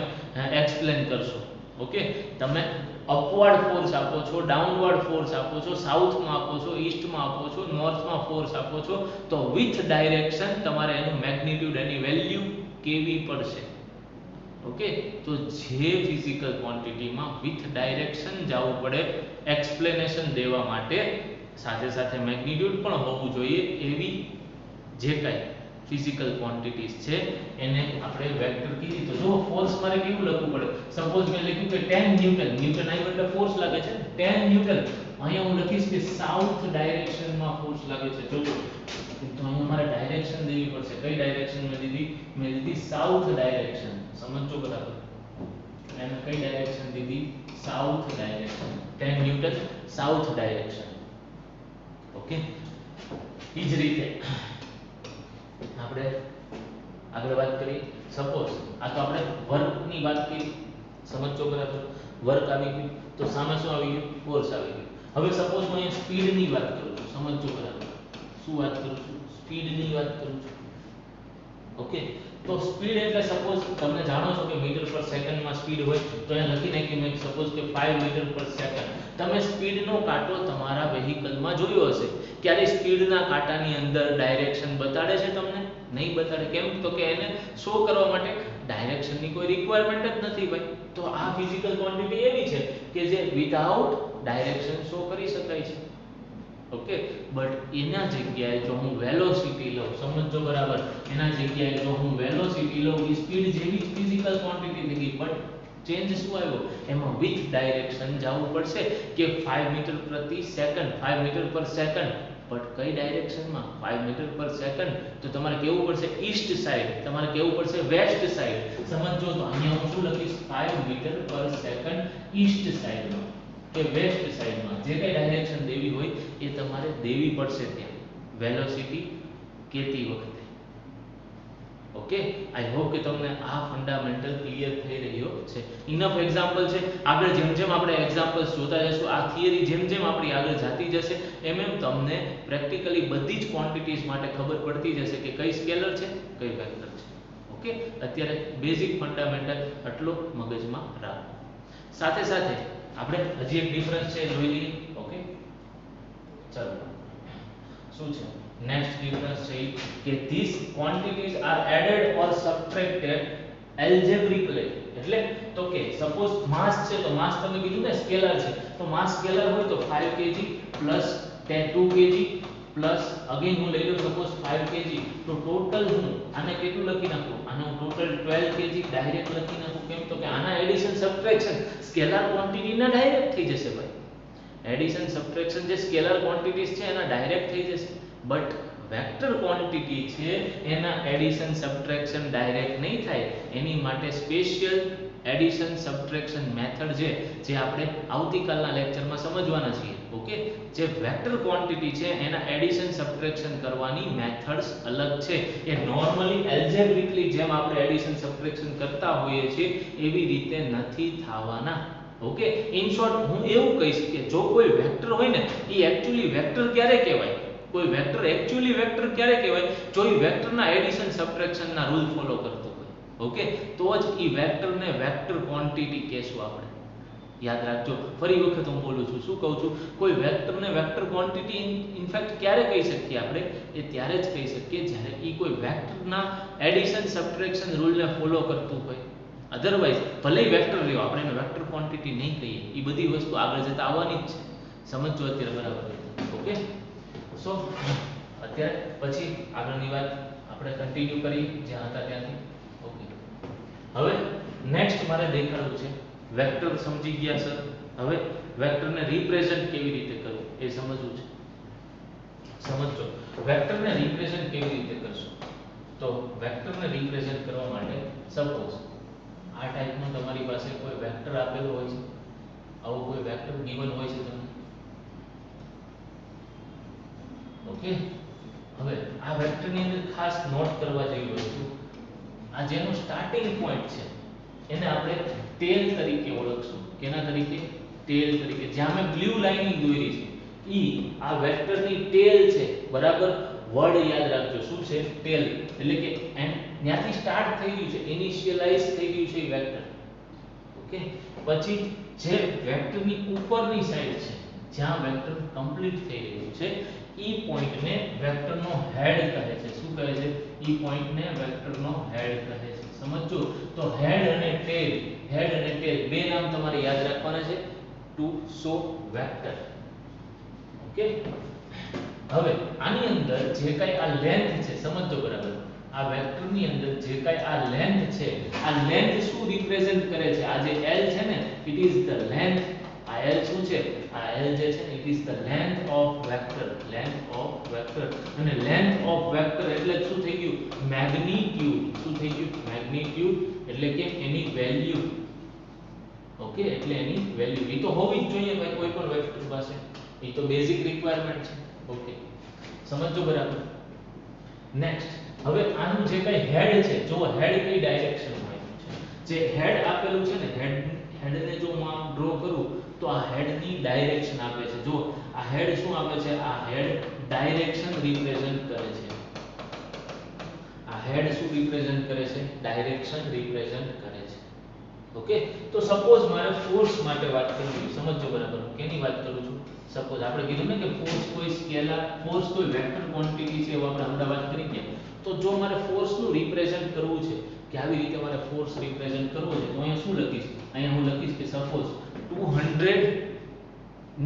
એક્સપ્લેન કરશો. ઓકે, તમે અપવર્ડ ફોર્સ આપો છો, ડાઉનવર્ડ ફોર્સ આપો છો, સાઉથમાં આપો છો, ઈસ્ટમાં આપો છો, નોર્થમાં ફોર્સ આપો છો, તો વિથ ડાયરેક્શન તમારે એનું મેગ્નીટ્યુડ, એની વેલ્યુ કેવી પડશે. ઓકે, તો જે ફિઝિકલ ક્વોન્ટિટીમાં વિથ ડાયરેક્શન જવું પડે એક્સપ્લેનેશન દેવા માટે, સાથે સાથે મેગ્નીટ્યુડ પણ હોવું જોઈએ, એવી જે કાંઈ ફિઝિકલ ક્વોન્ટિટીઝ છે એને આપણે વેક્ટર કીધી. તો જો ફોર્સ મારે કેવું લખવું પડે, સપોઝ મેં લખ્યું કે 10 ન્યૂટન, ન્યૂટન આવ્યું એટલે ફોર્સ લાગે છે, 10 ન્યૂટન. અહીંયા હું લખીશ કે સાઉથ ડાયરેક્શનમાં ફોર્સ લાગે છે. જોજો, તો અહીંયા મારે ડાયરેક્શન દેવી પડશે. કઈ ડાયરેક્શન મેં દીધી? મેં દીધી સાઉથ ડાયરેક્શન. સમજો બરાબર. એને કઈ ડાયરેક્શન દીધી? South direction. 10 newton south direction. Okay, ઈ જ રીતે આપણે આગળ વાત કરી. સપોઝ આ તો આપણે વર્કની વાત કરી. સમજો બરાબર. વર્ક આવી ગયું તો સામે શું આવી ગયું? ફોર્સ આવી ગયું. હવે સપોઝ હું અહીંયા સ્પીડની વાત કરું છું. સમજો બરાબર. શું વાત કરું છું? સ્પીડની વાત કરું છું. ઓકે, તો સ્પીડ એટલે સપોઝ તમે જાણો છો કે મીટર પર સેકન્ડમાં સ્પીડ હોય, તો અહીંયા લખી નાખ્યું મેં સપોઝ કે 5 મીટર પર સેકન્ડ. તમે સ્પીડનો કાંટો તમારા વેહિકલમાં જોયો હશે. ક્યારે સ્પીડના કાંટાની અંદર ડાયરેક્શન બતાડે છે તમને? નહીં બતાડે. કેમ? તો કે એને શો કરવા માટે ડાયરેક્શનની કોઈ રિક્વાયરમેન્ટ જ નથી ભાઈ. તો આ ફિઝિકલ ક્વોન્ટિટી એવી છે કે જે વિધાઉટ ડાયરેક્શન શો કરી શકાય છે. ઓકે, બટ એના જગ્યાએ જો હું વેલોસિટી લઉં, સમજો બરાબર, એના જગ્યાએ જો હું વેલોસિટી લઉં, એ સ્પીડ જેવી જ ફિઝિકલ ક્વોન્ટિટી થઈ ગઈ, બટ ચેન્જ શું આવ્યો? એમાં વિથ ડાયરેક્શન જવું પડશે કે 5 મીટર પ્રતિ સેકન્ડ, 5 મીટર પર સેકન્ડ. બટ કઈ ડાયરેક્શનમાં? 5 મીટર પર સેકન્ડ. તો તમારે કેવું પડશે? East side. તમારે કેવું પડશે? West side. સમજો. તો અહીંયા હું શું લખીશ? 5 મીટર પર સેકન્ડ ઈસ્ટ સાઈડમાં કે વેસ્ટ સાઈડમાં, જે કઈ ડાયરેક્શન દેવી હોય એ તમારે દેવી પડશે ત્યાં વેલોસિટી કેતી વખતે. ઓકે, આઈ હોપ કે તમને આ ફંડામેન્ટલ ક્લિયર થઈ રહ્યો છે. ઇનફ એક્ઝામ્પલ છે. આગળ જેમ જેમ આપણે એક્ઝામ્પલ્સ જોતા જઈશું, આ થિયરી જેમ જેમ આપણી આગળ જાતી જશે, એમ એમ તમને પ્રેક્ટિકલી બધી જ ક્વોન્ટિટીઝ માટે ખબર પડતી જશે કે કઈ સ્કેલર છે, કઈ વેક્ટર છે. ઓકે, અત્યારે બેઝિક ફંડામેન્ટલ આટલો મગજમાં રાખો. સાથે સાથે આપણે હજી એક ડિફરન્સ છે જોઈ લઈએ. ઓકે, ચાલો શું છે નેક્સ્ટ ડિફરન્સ છે કે these quantities are added or subtracted algebraically. એટલે તો કે સપોઝ માસ છે, તો માસ તમે કીધું ને સ્કેલર છે, તો માસ સ્કેલર હોય તો 5 kg plus 2 kg plus again હું લઈ લઉં સપોઝ 5 kg, તો ટોટલ હું આને કેટલું લખી નાખું? આને હું ટોટલ 12 kg ડાયરેક્ટ લખી નાખું. કેમ? તો કે આના એડિશન સબટ્રેક્શન સ્કેલર ક્વોન્ટિટીના ડાયરેક્ટ થઈ જશે ભાઈ. એડિશન સબટ્રેક્શન જે સ્કેલર ક્વોન્ટિટીઝ છે એના ડાયરેક્ટ થઈ જશે. બટ વેક્ટર ક્વોન્ટિટી છે એના એડિશન સબટ્રેક્શન ડાયરેક્ટ નહીં થાય. એની માટે સ્પેશિયલ એડિશન સબટ્રેક્શન મેથડ છે, જે આપણે આવતીકાલના લેક્ચરમાં સમજવાના છીએ. ઓકે, જે વેક્ટર ક્વોન્ટિટી છે એના એડિશન સબટ્રેક્શન કરવાની મેથડ્સ અલગ છે. એ નોર્મલી એલ્જેબ્રિકલી જેમ આપણે એડિશન સબટ્રેક્શન કરતા હોઈએ છીએ એવી રીતે નથી થવાના. ઓકે, ઇન શોર્ટ હું એવું કહીશ કે જો કોઈ વેક્ટર હોય ને, એ એક્ચ્યુઅલી વેક્ટર ક્યારે કહેવાય? કોઈ વેક્ટર એક્ચ્યુઅલી વેક્ટર ક્યારે કહેવાય? જો એ વેક્ટરના એડિશન સબટ્રેક્શનના રૂલ ફોલો કરતો હોય. ઓકે, તો જ એ વેક્ટરને વેક્ટર ક્વોન્ટિટી કહેશું આપણે. યાદ રાખજો. ફરી વખત હું બોલું છું, શું કહું છું? કોઈ વેક્ટરને વેક્ટર ક્વોન્ટિટી ઇનફેક્ટ ક્યારે કહી શકીએ આપણે? એ ત્યારે જ કહી શકીએ જ્યારે એ કોઈ વેક્ટરના એડિશન સબટ્રેક્શન રૂલને ફોલો કરતું હોય. અધરવાઇઝ ભલે વેક્ટર રહ્યો, આપણે એને વેક્ટર ક્વોન્ટિટી નહીં કહીએ. એ બધી વસ્તુ આગળ જતા આવવાની જ છે. સમજો અત્યારે બરાબર? ઓકે, સો અત્યારે પછી આગળની વાત આપણે કન્ટિન્યુ કરી જ્યાં હતા ત્યાંથી. ઓકે, હવે નેક્સ્ટ મારે દેખાડવું છે વેક્ટર. સમજી ગયા સર? હવે વેક્ટરને રિપ્રેઝન્ટ કેવી રીતે કરવું એ સમજવું છે. સમજો, વેક્ટરને રિપ્રેઝન્ટ કેવી રીતે કરશું. તો વેક્ટરને રિપ્રેઝન્ટ કરવા માટે સપોઝ આ ટાઈપનું તમારી પાસે કોઈ વેક્ટર આપેલું હોય છે, આવો કોઈ વેક્ટર ગિવન હોય છે તમને. ઓકે, હવે આ વેક્ટરની અંદર ખાસ નોટ કરવા જેવી વસ્તુ, આ જેનો સ્ટાર્ટિંગ પોઈન્ટ છે એને આપણે ટેલ તરીકે ઓળખશું. કેના તરીકે? ટેલ તરીકે. જ્યાં મેં બ્લુ લાઇનિંગ દોરી છે ઈ આ વેક્ટરની ટેલ છે, બરાબર. વર્ડ યાદ રાખજો, શું છે? ટેલ. એટલે કે એન્ડ ત્યાંથી સ્ટાર્ટ થઈ ગયું છે, ઇનિશિયલાઇઝ થઈ ગયું છે વેક્ટર. ઓકે, પછી જે વેક્ટરની ઉપરની સાઈડ છે જ્યાં વેક્ટર કમ્પ્લીટ થઈ રહ્યું છે ઈ પોઈન્ટને વેક્ટરનો હેડ કહે છે. શું કહે છે? ઈ પોઈન્ટને વેક્ટરનો હેડ કહે છે. સમજો, તો હેડ અને ટેલ, હેડ અને ટેલ બે નામ તમારે યાદ રાખવાના છે ટુ શો વેક્ટર. ઓકે, હવે આની અંદર જે કાઈ આ લેન્થ છે, સમજો બરાબર, આ વેક્ટરની અંદર જે કાઈ આ લેન્થ છે, આ લેન્થ શું રિપ્રેઝન્ટ કરે છે? આ જે L છે ને, ઇટ ઇઝ ધ લેન્થ. આ L શું છે? આ L જે છે ને, it is the length of vector. Length of vector. અને લેન્થ ઓફ વેક્ટર એટલે શું થઈ ગયું? મેગ્નીટ્યુડ. શું થઈ ગયું? મેગ્નીટ્યુડ. એટલે કે એની વેલ્યુ. ઓકે, એટલે એની વેલ્યુ એ તો હોવી જ જોઈએ ભાઈ કોઈ પણ વેક્ટર પાસે. એ તો બેઝિક રિક્વાયરમેન્ટ છે. ઓકે, સમજો બરાબર. નેક્સ્ટ, હવે આનું જે કઈ હેડ છે, જો હેડ કઈ ડાયરેક્શનમાં આવ્યું છે, જે હેડ આપેલું છે ને, હેડને જો હું આમ ડ્રો કરું તો આ હેડની ડાયરેક્શન આપે છે. જો આ હેડ શું આપે છે? આ હેડ ડાયરેક્શન રિપ્રેઝન્ટ કરે છે. આ હેડ શું રિપ્રેઝન્ટ કરે છે? ડાયરેક્શન રિપ્રેઝન્ટ કરે છે. ઓકે, તો સપોઝ મારે ફોર્સ માટે વાત કરવી, સમજો બરાબર. હું કેની વાત કરું છું? સપોઝ આપણે કીધું ને કે ફોર્સ કોઈ સ્કેલર, ફોર્સ કોઈ વેક્ટર ક્વોન્ટિટી છે, એવું આપણે હમણાં વાત કરી ગયા. તો જો મારે ફોર્સ નું રિપ્રેઝન્ટ કરવું છે કે આવી રીતે મારે ફોર્સ રિપ્રેઝન્ટ કરવો છે, તો અહીંયા શું લખીશ? અહીંયા હું લખીશ કે સપોઝ 200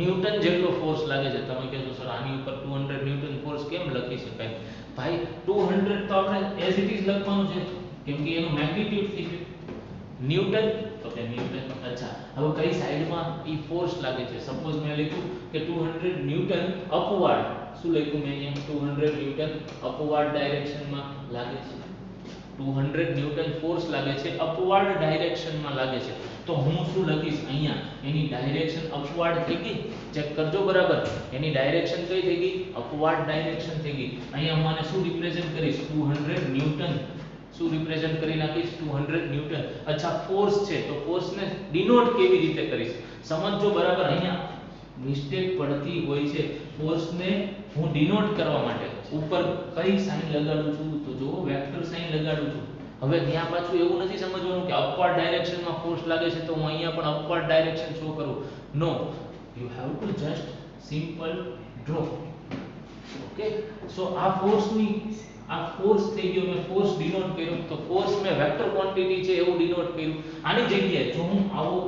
ન્યૂટન જેટલો ફોર્સ લાગે છે. તમે કહેશો સર આની ઉપર 200 ન્યૂટન ફોર્સ કેમ લખી શકાય? ભાઈ 200 તો આપણે એઝ ઇટ ઇઝ લખવાનું છે કેમ કે એનું મેગ્નીટ્યુડ થઈ ગયું. ન્યૂટન તો કે ન્યૂટન. અચ્છા, હવે કઈ સાઈડમાં ઈ ફોર્સ લાગે છે? સપોઝ મેં લખ્યું કે 200 ન્યૂટન અપવર્ડ. શું લખ્યું મેં અહીંયા? 200 ન્યૂટન અપવર્ડ ડાયરેક્શનમાં લાગે છે. 200 ન્યૂટન ફોર્સ લાગે છે, અપવર્ડ ડાયરેક્શનમાં લાગે છે. તો હું શું લખીશ અહીંયા? એની ડાયરેક્શન અપવર્ડ થઈ ગઈ. ચેક કરજો બરાબર. એની ડાયરેક્શન કઈ થઈ ગઈ? અપવર્ડ ડાયરેક્શન થઈ ગઈ. અહીંયા હું આને શું રિપ્રેઝન્ટ કરીશ? 200 ન્યૂટન. શું રિપ્રેઝન્ટ કરી નાખીશ? 200 ન્યૂટન. અચ્છા, ફોર્સ છે તો ફોર્સને ડિનોટ કેવી રીતે કરીશ? સમજજો બરાબર. અહીંયા મિસ્ટેક પડતી હોય છે. ફોર્સને હું ડિનોટ કરવા માટે ઉપર કઈ સાઇન લગાડું છું? તો જો વેક્ટર સાઇન લગાડું છું. હવે ત્યાં પાછું એવું નથી સમજવાનું કે અપવર્ડ ડાયરેક્શનમાં ફોર્સ લાગે છે તો હું અહીંયા પણ અપવર્ડ ડાયરેક્શન શો કરું. No, you have to just simple draw. Okay, so આ ફોર્સની આ ફોર્સ થઈ ગયો, મેં ફોર્સ ડિનોટ કર્યો. તો ફોર્સ મેં વેક્ટર ક્વોન્ટિટી છે એવું ડિનોટ કર્યું. આની જગ્યાએ જો હું આવો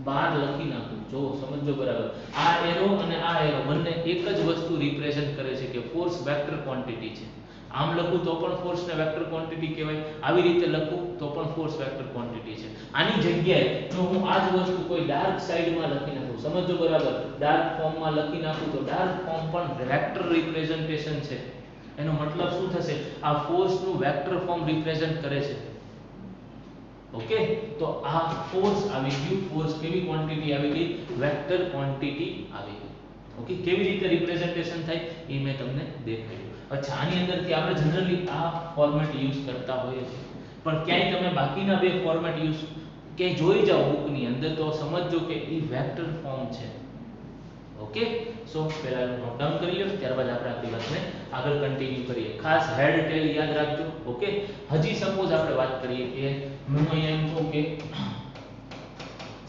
બાર લખી નાખું, જો સમજો બરાબર, આ એરો અને આ એરો બંને એક જ વસ્તુ રિપ્રેઝન્ટ કરે છે કે ફોર્સ વેક્ટર ક્વોન્ટિટી છે. આમ લખું તો પણ ફોર્સને વેક્ટર ક્વોન્ટિટી કહેવાય, આવી રીતે લખું તો પણ ફોર્સ વેક્ટર ક્વોન્ટિટી છે. આની જગ્યાએ જો હું આ જ વસ્તુ કોઈ ડાર્ક સાઈડમાં લખી નાખું, સમજો બરાબર, ડાર્ક ફોર્મમાં લખી નાખું તો ડાર્ક ફોર્મ પણ વેક્ટર રિપ્રેઝન્ટેશન છે. એનો મતલબ શું થશે? આ ફોર્સ નું વેક્ટર ફોર્મ રિપ્રેઝન્ટ કરે છે. ઓકે, તો આ ફોર્સ આવી ગયું. ફોર્સ કેવી ક્વોન્ટિટી આવી ગઈ? વેક્ટર ક્વોન્ટિટી આવી ગઈ. ઓકે, કેવી રીતે રિપ્રેઝન્ટેશન થાય એ મેં તમને દેખાડ્યું. અચ્છા, આની અંદરથી આપણે જનરલી આ ફોર્મેટ યુઝ કરતા હોઈએ છીએ, પણ ક્યાંય તમે બાકીના બે ફોર્મેટ યુઝ ક્યાંય જોઈ જાઓ બુકની અંદર તો સમજજો કે એ વેક્ટર ફોર્મ છે. ઓકે, સો પહેલા નોટ ડાઉન કરી લો, ત્યારબાદ આપણે આપણી વાતને આગળ કન્ટિન્યુ કરીએ. ખાસ હેડ ટેલ યાદ રાખજો. ઓકે, હજી સપોઝ આપણે વાત કરીએ કે હું અહીંયા એમ કહું કે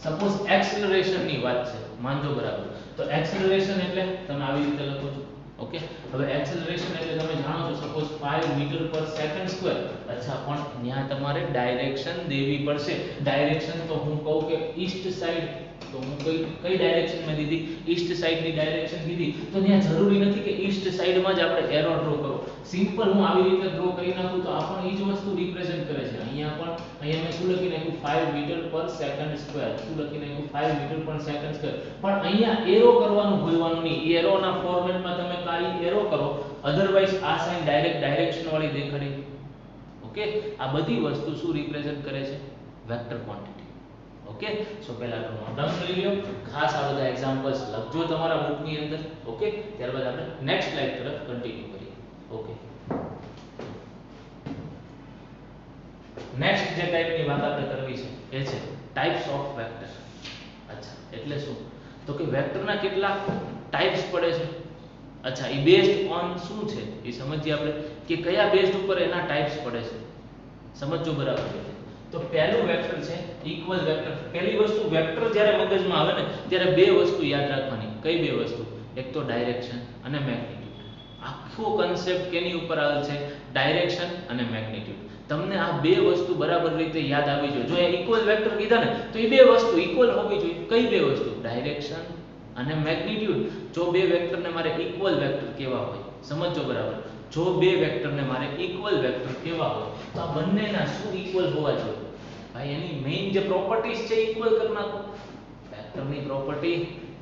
સપોઝ એક્સેલરેશન ની વાત છે, માનજો બરાબર. તો એક્સેલરેશન એટલે તમે આવી રીતે લખો છો. ઓકે, હવે એક્સેલરેશન એટલે તમે જાણો છો સપોઝ 5 મીટર પર સેકન્ડ સ્ક્વેર. અચ્છા પણ ત્યાં તમારે ડાયરેક્શન દેવી પડશે. ડાયરેક્શન તો હું કહું કે ઈસ્ટ સાઈડ, તો હું કઈ ડાયરેક્શનમાં દીધી, ઈસ્ટ સાઈડની ડાયરેક્શન દીધી, તો ત્યાં જરૂરી નથી કે ઈસ્ટ સાઈડમાં જ આપણે એરો ડ્રો કરો. સિમ્પલ હું આવી રીતે ડ્રો કરી નાખું તો આ પણ એ જ વસ્તુ રિપ્રેઝન્ટ કરે છે. અહીંયા મેં શું લખી નાખ્યું 5 મીટર પર સેકન્ડ સ્ક્વેર, શું લખી નાખ્યું 5 મીટર પર સેકન્ડ સ્ક્વેર. પણ અહીંયા એરો કરવાનું ભૂલવાનું નહીં. એરોના ફોર્મેટમાં તમે કાઈ એરો કરો, અધરવાઇઝ આ સાઈન ડાયરેક્ટ ડાયરેક્શન વાળી દેખાડી. ઓકે, આ બધી વસ્તુ શું રિપ્રેઝન્ટ કરે છે? Vector quantity. ઓકે, સો પહેલા તો નોટ ડાઉન કરી લ્યો. ખાસ આ બધા એક્ઝામ્પલ્સ લખજો તમારા બુકની અંદર. ઓકે, ત્યારબાદ આપણે નેક્સ્ટ સ્લાઇડ તરફ કન્ટિન્યુ કરીએ. ઓકે, નેક્સ્ટ જે ટાઈપની વાત આપણે કરવી છે એ છે ટાઇપ્સ ઓફ વેક્ટર. અચ્છા, એટલે શું? તો કે વેક્ટરના કેટલા ટાઇપ્સ પડે છે. અચ્છા, એ બેઝડ ઓન શું છે એ સમજીએ આપણે, કે કયા બેઝડ ઉપર એના ટાઇપ્સ પડે છે. સમજો બરાબર છે. તો પહેલું વેક્ટર છે ઇક્વલ વેક્ટર. પહેલી વસ્તુ, વેક્ટર જ્યારે મગજમાં આવે ને ત્યારે બે વસ્તુ યાદ રાખવાની. કઈ બે વસ્તુ? એક તો ડાયરેક્શન અને મેગ્નીટ્યુડ. આખો કન્સેપ્ટ કેની ઉપર આવે છે? ડાયરેક્શન અને મેગ્નીટ્યુડ. તમને આ બે વસ્તુ બરાબર રીતે યાદ આવી જોઈએ. જો એ ઇક્વલ વેક્ટર કીધા ને તો એ બે વસ્તુ ઇક્વલ હોવી જોઈએ. કઈ બે વસ્તુ? ડાયરેક્શન અને મેગ્નીટ્યુડ. જો બે વેક્ટરને મારે ઇક્વલ વેક્ટર કહેવા હોય, સમજો બરાબર, જો બે વેક્ટરને મારે ઇક્વલ વેક્ટર કહેવા હોય તો આ બંનેના શું ઇક્વલ હોવા જોઈએ? ભાઈ એની મેઇન જે પ્રોપર્ટીઝ છે ઇક્વલ કરી નાખો. વેક્ટરની પ્રોપર્ટી,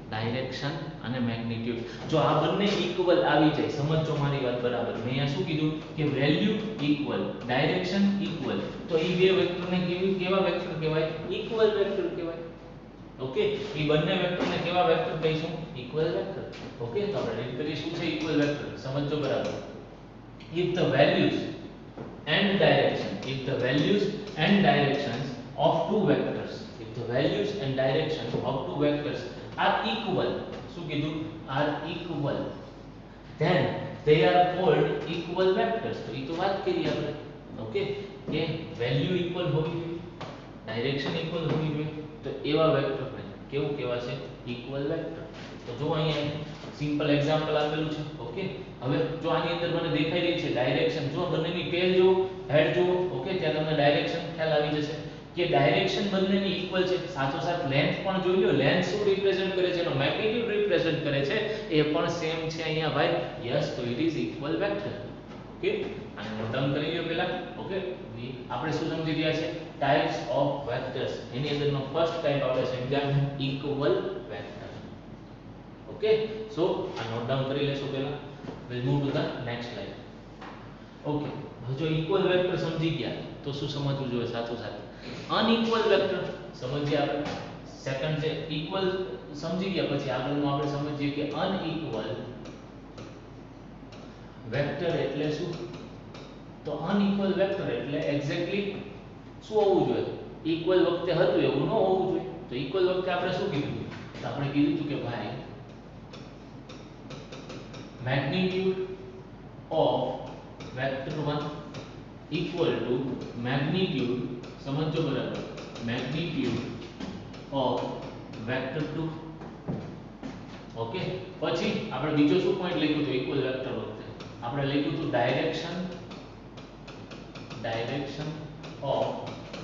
ડાયરેક્શન અને મેગ્નીટ્યુડ. જો આ બંને ઇક્વલ આવી જાય, સમજો મારી વાત બરાબર. મેં અહીંયા શું કીધું કે વેલ્યુ ઇક્વલ, ડાયરેક્શન ઇક્વલ, તો એ બે વેક્ટરને કેવા વેક્ટર કહેવાય? ઇક્વલ વેક્ટર કહેવાય. ઓકે, એ બંને વેક્ટરને કેવા વેક્ટર કહીશું? Equal vector. ઓકે, તો આપણે રીડ કરીએ શું છે ઇક્વલ વેક્ટર. સમજો બરાબર. if the values and direction if the values and directions of two vectors if the values and directions of two vectors are equal, શું કીધું? are equal, then they are called equal vectors. તો એ તો વાત કરી આપણે. ઓકે, કે વેલ્યુ ઇક્વલ હોવી જોઈએ, ડાયરેક્શન ઇક્વલ હોવી જોઈએ, તો એવા વેક્ટરને કેવું કહેવાશે? Equal vector. તો જો અહીંયા સિમ્પલ એક્ઝામ્પલ આપેલું છે. ઓકે, હવે જો આની અંદર મને દેખાઈ રહી છે ડાયરેક્શન, જો બંનેની ટેલ જો, હેડ જો, ઓકે, ત્યાં તમને ડાયરેક્શન ખ્યાલ આવી જશે કે ડાયરેક્શન બંનેની ઇક્વલ છે. સાથોસાથ લેન્થ પણ જોઈ લો. લેન્થ શું રિપ્રેઝન્ટ કરે છે? એનો મેગ્નીટ્યુડ રિપ્રેઝન્ટ કરે છે. એ પણ સેમ છે અહીંયા ભાઈ. યસ, તો it is equal vector. Okay, આને નોટ ડાઉન કરી લો પહેલા. ઓકે, આપણે શું સમજી ગયા છે? Types of vectors. એની અંદરનો ફર્સ્ટ ટાઇપ આપણે સમજ્યા ઇક્વલ વેક્ટર. ઓકે, સો આ નોટ ડાઉન કરી લેશો પહેલા. Will move to the next slide. Okay, હવે જો ઇક્વલ વેક્ટર સમજી ગયા તો શું સમજવું જોઈએ સાથોસાથ? અનઇક્વલ વેક્ટર સમજીએ આપણે. સેકન્ડ છે ઇક્વલ સમજી ગયા, પછી આગળનું આપણે સમજીએ કે અનઇક્વલ વેક્ટર એટલે શું? તો અનઇક્વલ વેક્ટર એટલે એક્ઝેક્ટલી શું હોવું જોઈએ? ઇક્વલ વખતે હતું એવું ન હોવું જોઈએ. તો ઇક્વલ વખતે આપણે શું કીધું? તો આપણે કીધું હતું કે ભાઈ magnitude of vector 1 equal to magnitude, સમજો બરાબર, magnitude of vector 2. ઓકે, પછી આપણે બીજો શું પોઈન્ટ લખ્યું હતું ઇક્વલ વેક્ટર વખતે? આપણે લખ્યું હતું direction of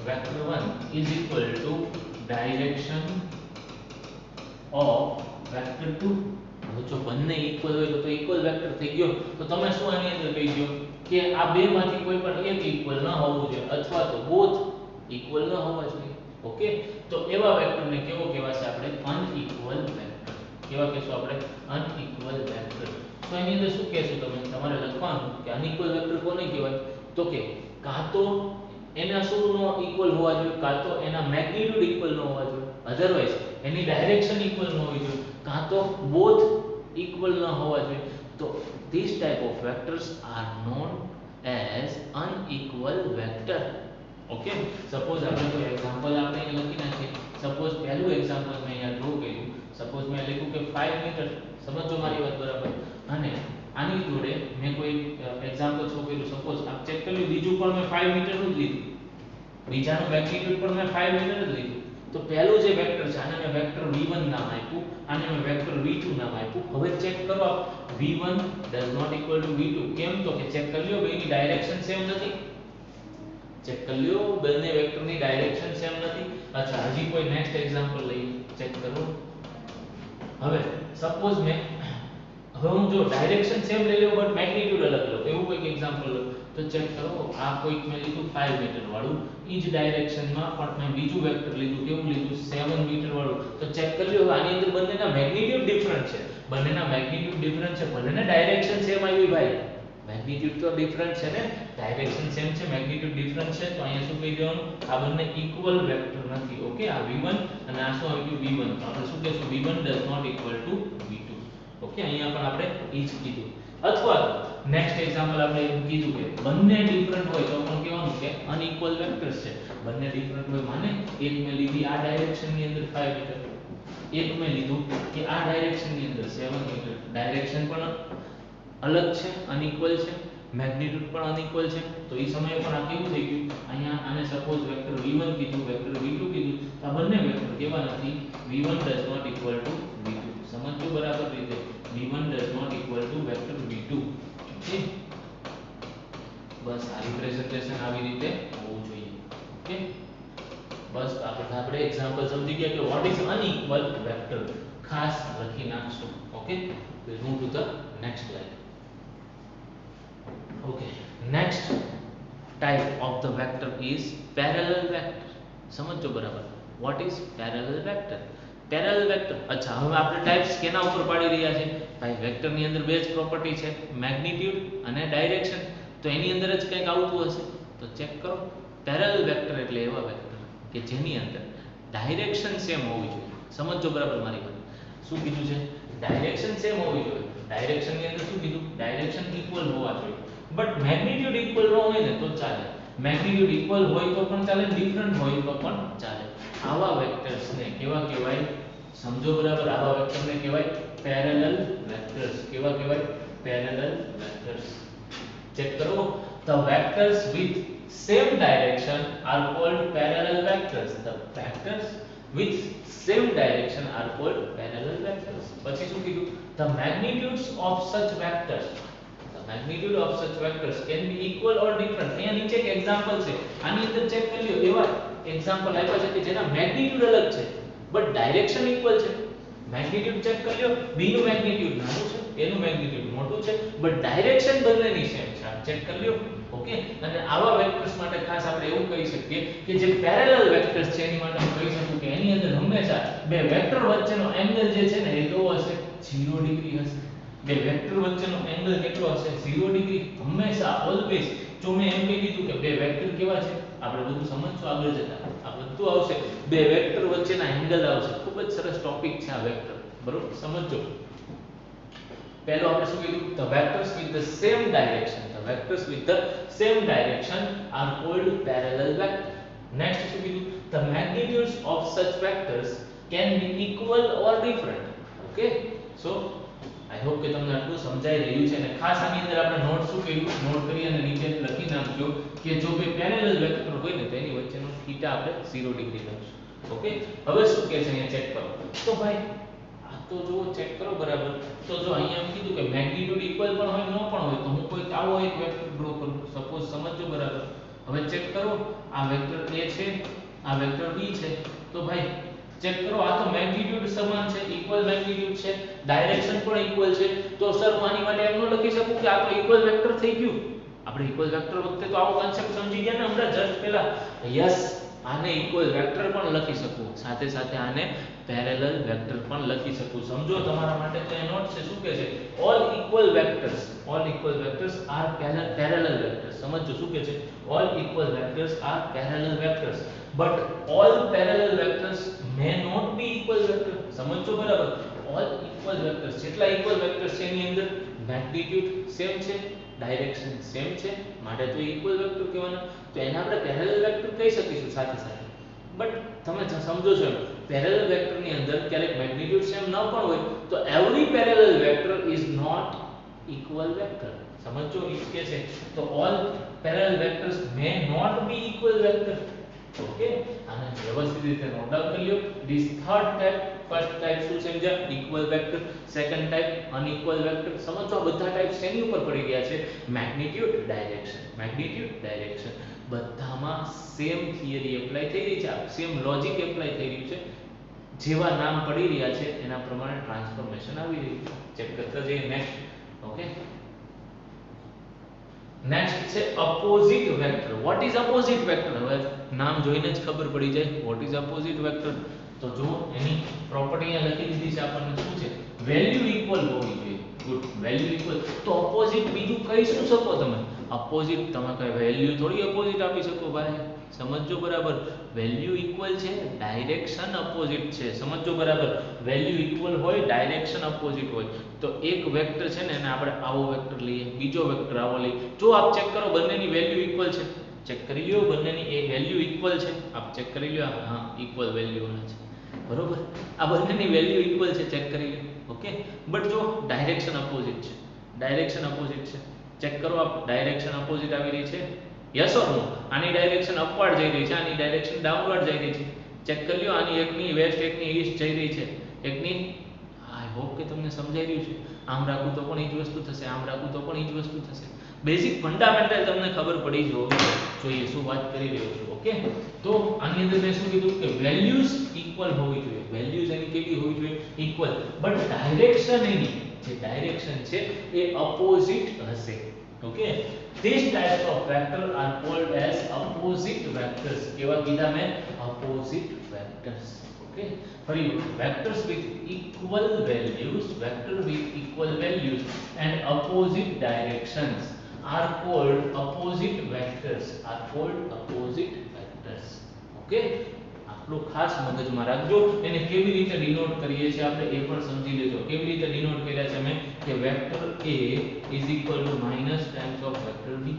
vector 1 is equal to direction of vector 2. જો બંને ઇક્વલ હોય તો ઇક્વલ વેક્ટર થઈ ગયો. તો તમે શું આની અંદર કહી દો કે આ બે માંથી કોઈ પણ એક ઇક્વલ ન હોવું જોઈએ અથવા તો બોથ ઇક્વલ ન હોવા જોઈએ. ઓકે, તો એવા વેક્ટરને કેવો કહેવાશે? આપણે અનઇક્વલ વેક્ટર. કેવા કહેશું આપણે? Unequal vector. તો એની અંદર શું કહેશું તમે? તમારે લખવાનું કે અનઇક્વલ વેક્ટર કોને કહેવાય? તો કે કાં તો એના શું નો ઇક્વલ હોવા જોઈએ, કાં તો એના મેગ્નીટ્યુડ ઇક્વલ ન હોવા જોઈએ, અધરવાઇઝ એની ડાયરેક્શન ઇક્વલ ન હોવી જોઈએ, કાં તો બોથ ઇક્વલ ન હોવા જોઈએ. તો these type of vectors are known as unequal vector. Okay, suppose આપણે કોઈ એક્ઝામ્પલ આપણે અહીં લખી નાખીએ. સપોઝ પહેલું એક્ઝામ્પલ મેં અહીંયા ડ્રો કર્યું. સપોઝ મેં લખ્યું કે 5 મીટર. સમજો મારી વાત બરાબર. અને આની જોડે મેં કોઈ એક્ઝામ્પલ શો કર્યું. સપોઝ આપ ચેક કરી લો, બીજું પણ મેં 5 મીટર નું જ લીધું, બીજાનું મેગ્નીટ્યુડ પણ મેં 5 મીટર જ લીધું. તો પહેલું જે વેક્ટર છે આને મેં વેક્ટર v1 નામ આપ્યું, આને મેં વેક્ટર v2 નામ આપ્યું. હવે ચેક કરો આપ, v1 does not equal to v2. કેમ? તો કે ચેક કરી લો બેની ડાયરેક્શન સેમ નથી. ચેક કરી લ્યો બંને વેક્ટરની ડાયરેક્શન સેમ નથી. અચ્છા હજી કોઈ નેક્સ્ટ એક્ઝામ્પલ લઈએ, ચેક કરો. હવે સપોઝ મેં હવે હું જો ડાયરેક્શન સેમ લઈ લઉં બટ મેગ્નીટ્યુડ અલગ લઉં એવું કોઈક એક્ઝામ્પલ લો તો ચેક કરો. આ કોઈક મેં લીધું 5 મીટર વાળું, ઈ જ ડાયરેક્શનમાં પણ મેં બીજું વેક્ટર લીધું, કેવું લીધું 7 મીટર વાળું. તો ચેક કરી લો આની અંદર બંનેના મેગ્નીટ્યુડ ડિફરન્ટ છે, બંનેના મેગ્નીટ્યુડ ડિફરન્ટ છે, ભલેને ડાયરેક્શન સેમ આવી ભાઈ, મેગ્નીટ્યુડ તો ડિફરન્ટ છે ને, ડાયરેક્શન સેમ છે, મેગ્નીટ્યુડ ડિફરન્ટ છે, તો અહીંયા શું કહી દેવાનું, આ બંને ઇક્વલ વેક્ટર નથી. ઓકે, આ v1 અને આ શું આવી ગયું v1, તો આપણે શું કહેશું v1 does not equal to v2. Okay, અહીંયા પણ આપણે એ જ કીધું. અથવા નેક્સ્ટ એક્ઝામ્પલ આપણે એમ કીધું કે બંને ડિફરન્ટ હોય તો પણ કહેવાનું કે અનઇક્વલ વેક્ટર્સ છે. બંને ડિફરન્ટ હોય માને એક મેં લીધી આ ડાયરેક્શનની અંદર 5 મીટર, એક મેં લીધું કે આ ડાયરેક્શનની અંદર 7 મીટર, ડાયરેક્શન પણ અલગ છે, અનઇક્વલ છે, મેગ્નીટ્યુડ પણ અનઇક્વલ છે, તો એ સમયે પણ આ કેવું થઈ ગયું, અહીંયા આને સપોઝ વેક્ટર v1 કીધું, વેક્ટર v2 કીધું, તો આ બંને વેક્ટર કેવા નથી, v1 does not equal to v2. સમજો બરાબર રીતે, v1 does not equal to vector v2. Okay, બસ આ રિપ્રેઝન્ટેશન આવી રીતે હોવું જોઈએ. ઓકે, બસ આપણે એક્ઝામ્પલ સમજી ગયા કે વોટ ઇઝ અનઇક્વલ વેક્ટર, ખાસ લખી નાખશું. Okay, we'll move to the next slide. Okay, next type of the vector is parallel vector. સમજો બરાબર, what is parallel vector? Parallel vector, અચ્છા હવે આપણે ટાઇપ્સ કેના ઉપર પાડી રહ્યા છે ભાઈ, વેક્ટર ની અંદર બે જ પ્રોપર્ટી છે, મેગ્નીટ્યુડ અને ડાયરેક્શન, તો એની અંદર જ કંઈક આવતું હશે. તો ચેક કરો, પેરેલલ વેક્ટર એટલે એવા વેક્ટર કે જેની અંદર ડાયરેક્શન સેમ હોવી જોઈએ. સમજો બરાબર મારી વાત, શું કીધું છે, ડાયરેક્શન સેમ હોવી જોઈએ. ડાયરેક્શન ની અંદર શું કીધું, ડાયરેક્શન ઇક્વલ હોવા જોઈએ, બટ મેગ્નીટ્યુડ ઇક્વલ ન હોય ને તો ચાલે, મેગ્નીટ્યુડ ઇક્વલ હોય તો પણ ચાલે, ડિફરન્ટ હોય તો પણ ચાલે. આવા વેક્ટર્સ ને કેવા કહેવાય, સમજો બરાબર, આવા વેક્ટર ને કહેવાય પેરેલલ વેક્ટર્સ. કેવા કહેવાય, પેરેલલ વેક્ટર્સ. ચેક કરો, the vectors with same direction are called parallel vectors. The vectors with same direction are called parallel vectors. પછી શું કીધું, the magnitudes of such vectors, the magnitude of such vectors can be equal or different. અહીંયા નીચે એક એક્ઝામ્પલ છે, આની અંદર ચેક કરી લ્યો, એવા એક્ઝામ્પલ આપ્યા છે કે જેના મેગ્નીટ્યુડ અલગ છે બટ ડાયરેક્શન ઇક્વલ છે. મેગ્નીટ્યુડ ચેક કરી લ્યો, b નું મેગ્નીટ્યુડ નાનું છે, a નું મેગ્નીટ્યુડ મોટું છે, બટ ડાયરેક્શન બંનેની સેમ છે. ચેક કરી લ્યો. ઓકે, અને આવા વેક્ટર્સ માટે ખાસ આપણે એવું કહી શકીએ કે જે પેરેલલ વેક્ટર્સ છે એની માટે હું કહી શકું કે એની અંદર હંમેશા બે વેક્ટર વચ્ચેનો એંગલ જે છે ને એ કેવો હશે, 0 ડિગ્રી હશે. બે વેક્ટર વચ્ચેનો એંગલ કેટલો હશે, 0 ડિગ્રી. હંમેશા ઓલવેઝ. જો મેં એમ કહી દીધું કે બે વેક્ટર કેવા છે, આપણે બધું સમજશું આગળ જતા, આ બધું આવશે, બે વેક્ટર વચ્ચેના એંગલ આવશે. ખૂબ જ સરસ ટોપિક છે આ વેક્ટર, બરોબર, સમજો. પહેલો આપણે શું કીધું, the vectors with the same direction, the vectors with the same direction are called parallel vector. Next શું કીધું, the magnitudes of such vectors can be equal or different. Okay, so I hope કે તમને આટલું સમજાઈ રહ્યું છે. અને ખાસ આની અંદર આપણે નોટ શું કર્યું, નોટ કરી અને નીચે લખી નાખજો કે જો બે પેરેલલ વેક્ટર હોય ને તો એની વચ્ચેનો થીટા આપણે 0 ડિગ્રી લખશું. ઓકે, હવે શું કહે છે અહીંયા ચેક કરો. તો ભાઈ તો જો ચેક કરો બરાબર, તો જો અહીંયા એમ કીધું કે મેગ્નીટ્યુડ ઇક્વલ પણ હોય ન પણ હોય, તો હું કોઈ આવો એક વેક્ટર ડ્રો કરું, સપોઝ સમજો બરાબર. હવે ચેક કરો, આ વેક્ટર a છે, આ વેક્ટર b છે, તો ભાઈ ચેક કરો, આ તો મેગ્નીટ્યુડ સમાન છે, ઇક્વલ મેગ્નીટ્યુડ છે, ડાયરેક્શન પણ ઇક્વલ છે, તો સર હું આની માટે એમ ન લખી શકું કે આ તો ઇક્વલ વેક્ટર થઈ ગયું. આપણે ઇક્વલ વેક્ટર વખતે તો આવો કોન્સેપ્ટ સમજી ગયા ને હમણાં જસ્ટ પહેલા. યસ, આને ઇક્વલ વેક્ટર પણ લખી શકું, સાથે સાથે આને પેરેલલ વેક્ટર પણ લખી શકું. સમજો તમારા માટે તો એ નોટ છે, શું કહે છે, all equal vectors are parallel vectors. સમજો શું કહે છે, all equal vectors are parallel vectors, but all parallel vectors may not be equal vector. સમજો બરાબર, ઓલ ઇક્વલ વેક્ટર્સ, જેટલા ઇક્વલ વેક્ટર્સ છે એની અંદર મેગ્નીટ્યુડ સેમ છે, ડાયરેક્શન સેમ છે, માટે તો ઇક્વલ વેક્ટર કહેવાના. તો એને આપણે પેરેલલ વેક્ટર કહી શકીશું સાથે સાથે. બટ તમે સમજો છો, પેરેલલ વેક્ટર ની અંદર ક્યારેક મેગ્નીટ્યુડ સેમ ન પણ હોય તો every parallel vector is not equal vector. સમજો એ કે છે, તો all parallel vectors may not be equal vector. Okay, આને વ્યવસ્થિત રીતે નોટ ડાઉન કરી લ્યો. This third type, first type શું સમજ્યા, equal vector, second type unequal vector. સમજો આ બધા ટાઇપ શેની ઉપર પડી ગયા છે, મેગ્નીટ્યુડ ડાયરેક્શન, મેગ્નીટ્યુડ ડાયરેક્શન. બધામાં સેમ થિયરી એપ્લાય થઈ રહી છે, સેમ લોજિક એપ્લાય થઈ રહ્યું છે, જેવા નામ પડી રહ્યા છે એના પ્રમાણે ટ્રાન્સફોર્મેશન આવી રહ્યું છે. ચેક કરતા જઈએ નેક્સ્ટ. ઓકે, નેક્સ્ટ છે opposite vector. What is opposite vector? હવે નામ જોઈને જ ખબર પડી જાય વોટ ઇઝ અપોઝિટ વેક્ટર. તો જો એની પ્રોપર્ટી અહીંયા લખી દીધી છે આપણને. શું છે? વેલ્યુ ઇક્વલ હોવી જોઈએ. Good, value equal. તો અપોઝિટ બીજું કહી શું શકો તમે? અપોઝિટ તમે કઈ વેલ્યુ થોડી અપોઝિટ આપી શકો ભાઈ, સમજો બરાબર. વેલ્યુ ઇક્વલ છે, ડાયરેક્શન અપોઝિટ છે, સમજો બરાબર. વેલ્યુ ઇક્વલ હોય, ડાયરેક્શન અપોઝિટ હોય. તો એક વેક્ટર છે ને એને આપણે આવો વેક્ટર લઈએ, બીજો વેક્ટર આવો લઈએ. જો આપ ચેક કરો બંનેની વેલ્યુ ઇક્વલ છે, ચેક કરી લ્યો બંનેની એ વેલ્યુ ઇક્વલ છે, આપ ચેક કરી લ્યો. હા, ઇક્વલ વેલ્યુ વાળા છે, બરોબર. આ બંનેની વેલ્યુ ઇક્વલ છે, ચેક કરી લ્યો. ઓકે, બટ જો ડાયરેક્શન અપોઝિટ છે, ડાયરેક્શન અપોઝિટ છે, ચેક કરો આપ. ડાયરેક્શન અપોઝિટ આવી રહી છે, યસ ઓર નો? આની ડાયરેક્શન અપવર્ડ જઈ રહી છે, આની ડાયરેક્શન ડાઉનવર્ડ જઈ રહી છે. ચેક કરી લ્યો. આની એકની વેસ્ટ એકની ઈસ્ટ જઈ રહી છે, એકની. આઈ હોપ કે તમને સમજાઈ રહ્યું છે. આમ રાખું તો પણ એ જ વસ્તુ થશે, આમ રાખું તો પણ એ જ વસ્તુ થશે. બેઝિક ફંડામેન્ટલ તમને ખબર પડી જ હોવી જોઈએ શું વાત કરી રહ્યો છું. ઓકે, તો આની અંદર મેં શું કીધું કે વેલ્યુઝ ઇક્વલ હોવી જોઈએ. વેલ્યુઝ એની કેવી હોવી જોઈએ? ઇક્વલ. બટ ડાયરેક્શન એની જે ડાયરેક્શન છે એ અપોઝિટ હશે. Okay, these types of vector are called as opposite vectors. કેવા કીધા મેં? opposite vectors. ઓકે, ફરી vectors with equal values, vector with equal values and opposite directions are called opposite vectors, are called opposite vectors. Okay, આટલું ખાસ મગજમાં રાખજો. એને કેવી રીતે ડિનોટ કરીએ છીએ આપણે એ પણ સમજી લેજો. કેવી રીતે ડિનોટ કર્યા છે અમે કે vector a is equal to minus times of vector b.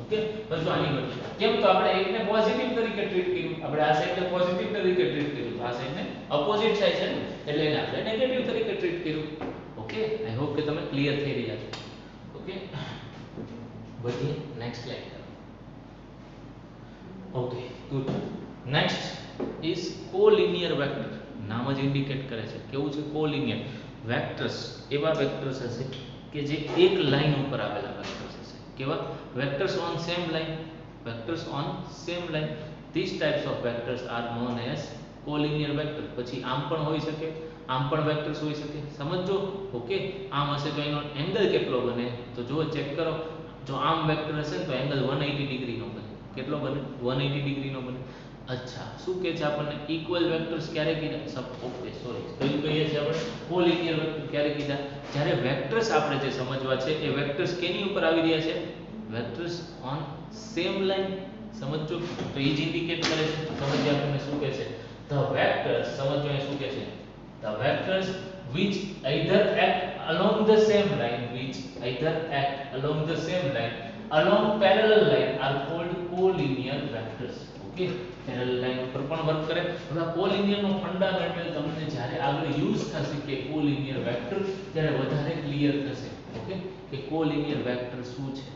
Okay, બસ આની ગણતરી. કેમ? તો આપણે એકને પોઝિટિવ તરીકે ટ્રીટ કર્યું, આપણે આ સાઈડને પોઝિટિવ તરીકે ટ્રીટ કર્યું, તો આ સાઈડને અપોઝિટ સાઈડ છે ને એટલે એને આપણે નેગેટિવ તરીકે ટ્રીટ કર્યું. ઓકે, આઈ હોપ કે તમે ક્લિયર થઈ રહ્યા છો. ઓકે, વધીએ next slide. Okay, good. Next is collinear vector. નામ જ ઇન્ડિકેટ કરે છે કેવું છે? Collinear vectors. એવા વેક્ટર્સ હશે કે જે એક લાઈન ઉપર આવેલા વેક્ટર્સ હશે. કેવા? Vectors on same line, vectors on same line. This types of vectors are known as collinear vector. પછી આમ પણ હોઈ શકે, આમ પણ વેક્ટર્સ હોઈ શકે, સમજો. ઓકે, આમ હશે તો એનો એંગલ કેટલો બને? તો જો ચેક કરો. જો આમ વેક્ટર હશે તો એંગલ 180 ડિગ્રી નો બને. કેટલો બને? 180 ડિગ્રી નો બને. અચ્છા, શું કહે છે આપણને? ઇક્વલ વેક્ટર્સ ક્યારે કીધા? ઓકે, સોરી, કયું કહીએ છીએ આપણે? કોલિનિયર વેક્ટર ક્યારે કીધા? જ્યારે વેક્ટર્સ આપણે જે સમજવા છે એ વેક્ટર્સ કેની ઉપર આવી રહ્યા છે? Vectors on same line. સમજો, તો એ જ ઇન્ડિકેટ કરે છે. સમજ્યા આપણને શું કહે છે? The vectors. સમજો એ શું કહે છે? The vectors which either act along the same line, which either act along the same line along parallel line are called collinear vectors. Okay, parallel line ઉપર પણ વર્ક કરે. હવે કોલિનિયર નો ફંડામેન્ટલ તમને જ્યારે આગળ યુઝ થશે કે કોલિનિયર વેક્ટર, ત્યારે વધારે ક્લિયર થશે. ઓકે, કે કોલિનિયર વેક્ટર શું છે.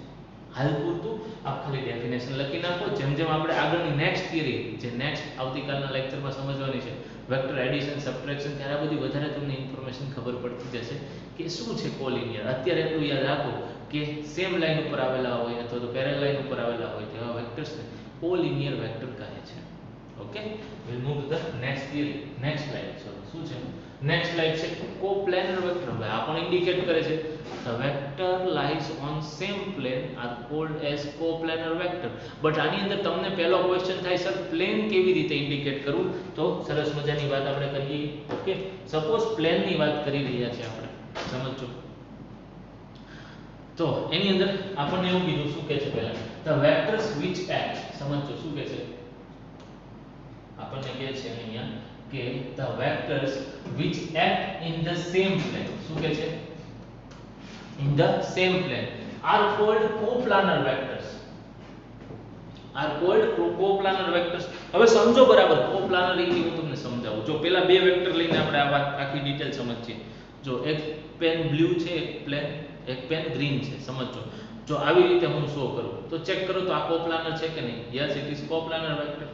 હાલ પૂરતું આપ ખાલી ડેફિનેશન લખી નાખો. જેમ જેમ આપણે આગળની નેક્સ્ટ થિયરી જે નેક્સ્ટ આવતીકાલના લેક્ચરમાં સમજવાની છે, વેક્ટર એડિશન સબટ્રેક્શન, ત્યારે આ બધી વધારે તમને ઇન્ફોર્મેશન ખબર પડતી જશે કે શું છે કોલિનિયર. અત્યારે એટલું યાદ રાખો કે સેમ લાઈન ઉપર આવેલા હોય અથવા તો પેરેલલ લાઈન ઉપર આવેલા હોય તેવા વેક્ટર્સને કોલિનિયર વેક્ટર કહે છે. Okay, we'll move to the next theory, next slide. sorry, શું છે નેક્સ્ટ સ્લાઇડ છે કોપ્લેનર વેક્ટર. હવે આ પણ ઇન્ડિકેટ કરે છે the vector lies on same plane are called as coplanar vector. But આની અંદર તમને પહેલો ક્વેશ્ચન થાય, સર પ્લેન કેવી રીતે ઇન્ડિકેટ કરવું? તો સરસ મજાની વાત આપણે કરીએ. ઓકે, સપોઝ પ્લેન ની વાત કરી રહ્યા છે આપણે, સમજો. તો એની અંદર આપણને એવું કીધું, શું કહે છે પહેલા? the vectors which act. સમજો શું કહે છે આપણને? કહે છે અહીંયા કે the vectors which act in the same plane. શું કહે છે? in the same plane are called coplanar vectors, are called coplanar vectors. હવે સમજો બરાબર. કોપ્લાનર એટલે હું તમને સમજાવું. જો પેલા બે વેક્ટર લઈને આપણે આ વાત આખી ડિટેલ સમજીએ. જો એક પેન બ્લુ છે, એક પેન ગ્રીન છે, સમજો. જો આવી રીતે હું શો કરું તો ચેક કરો તો આ કોપ્લાનર છે કે નહીં? Yes, it is coplanar vector.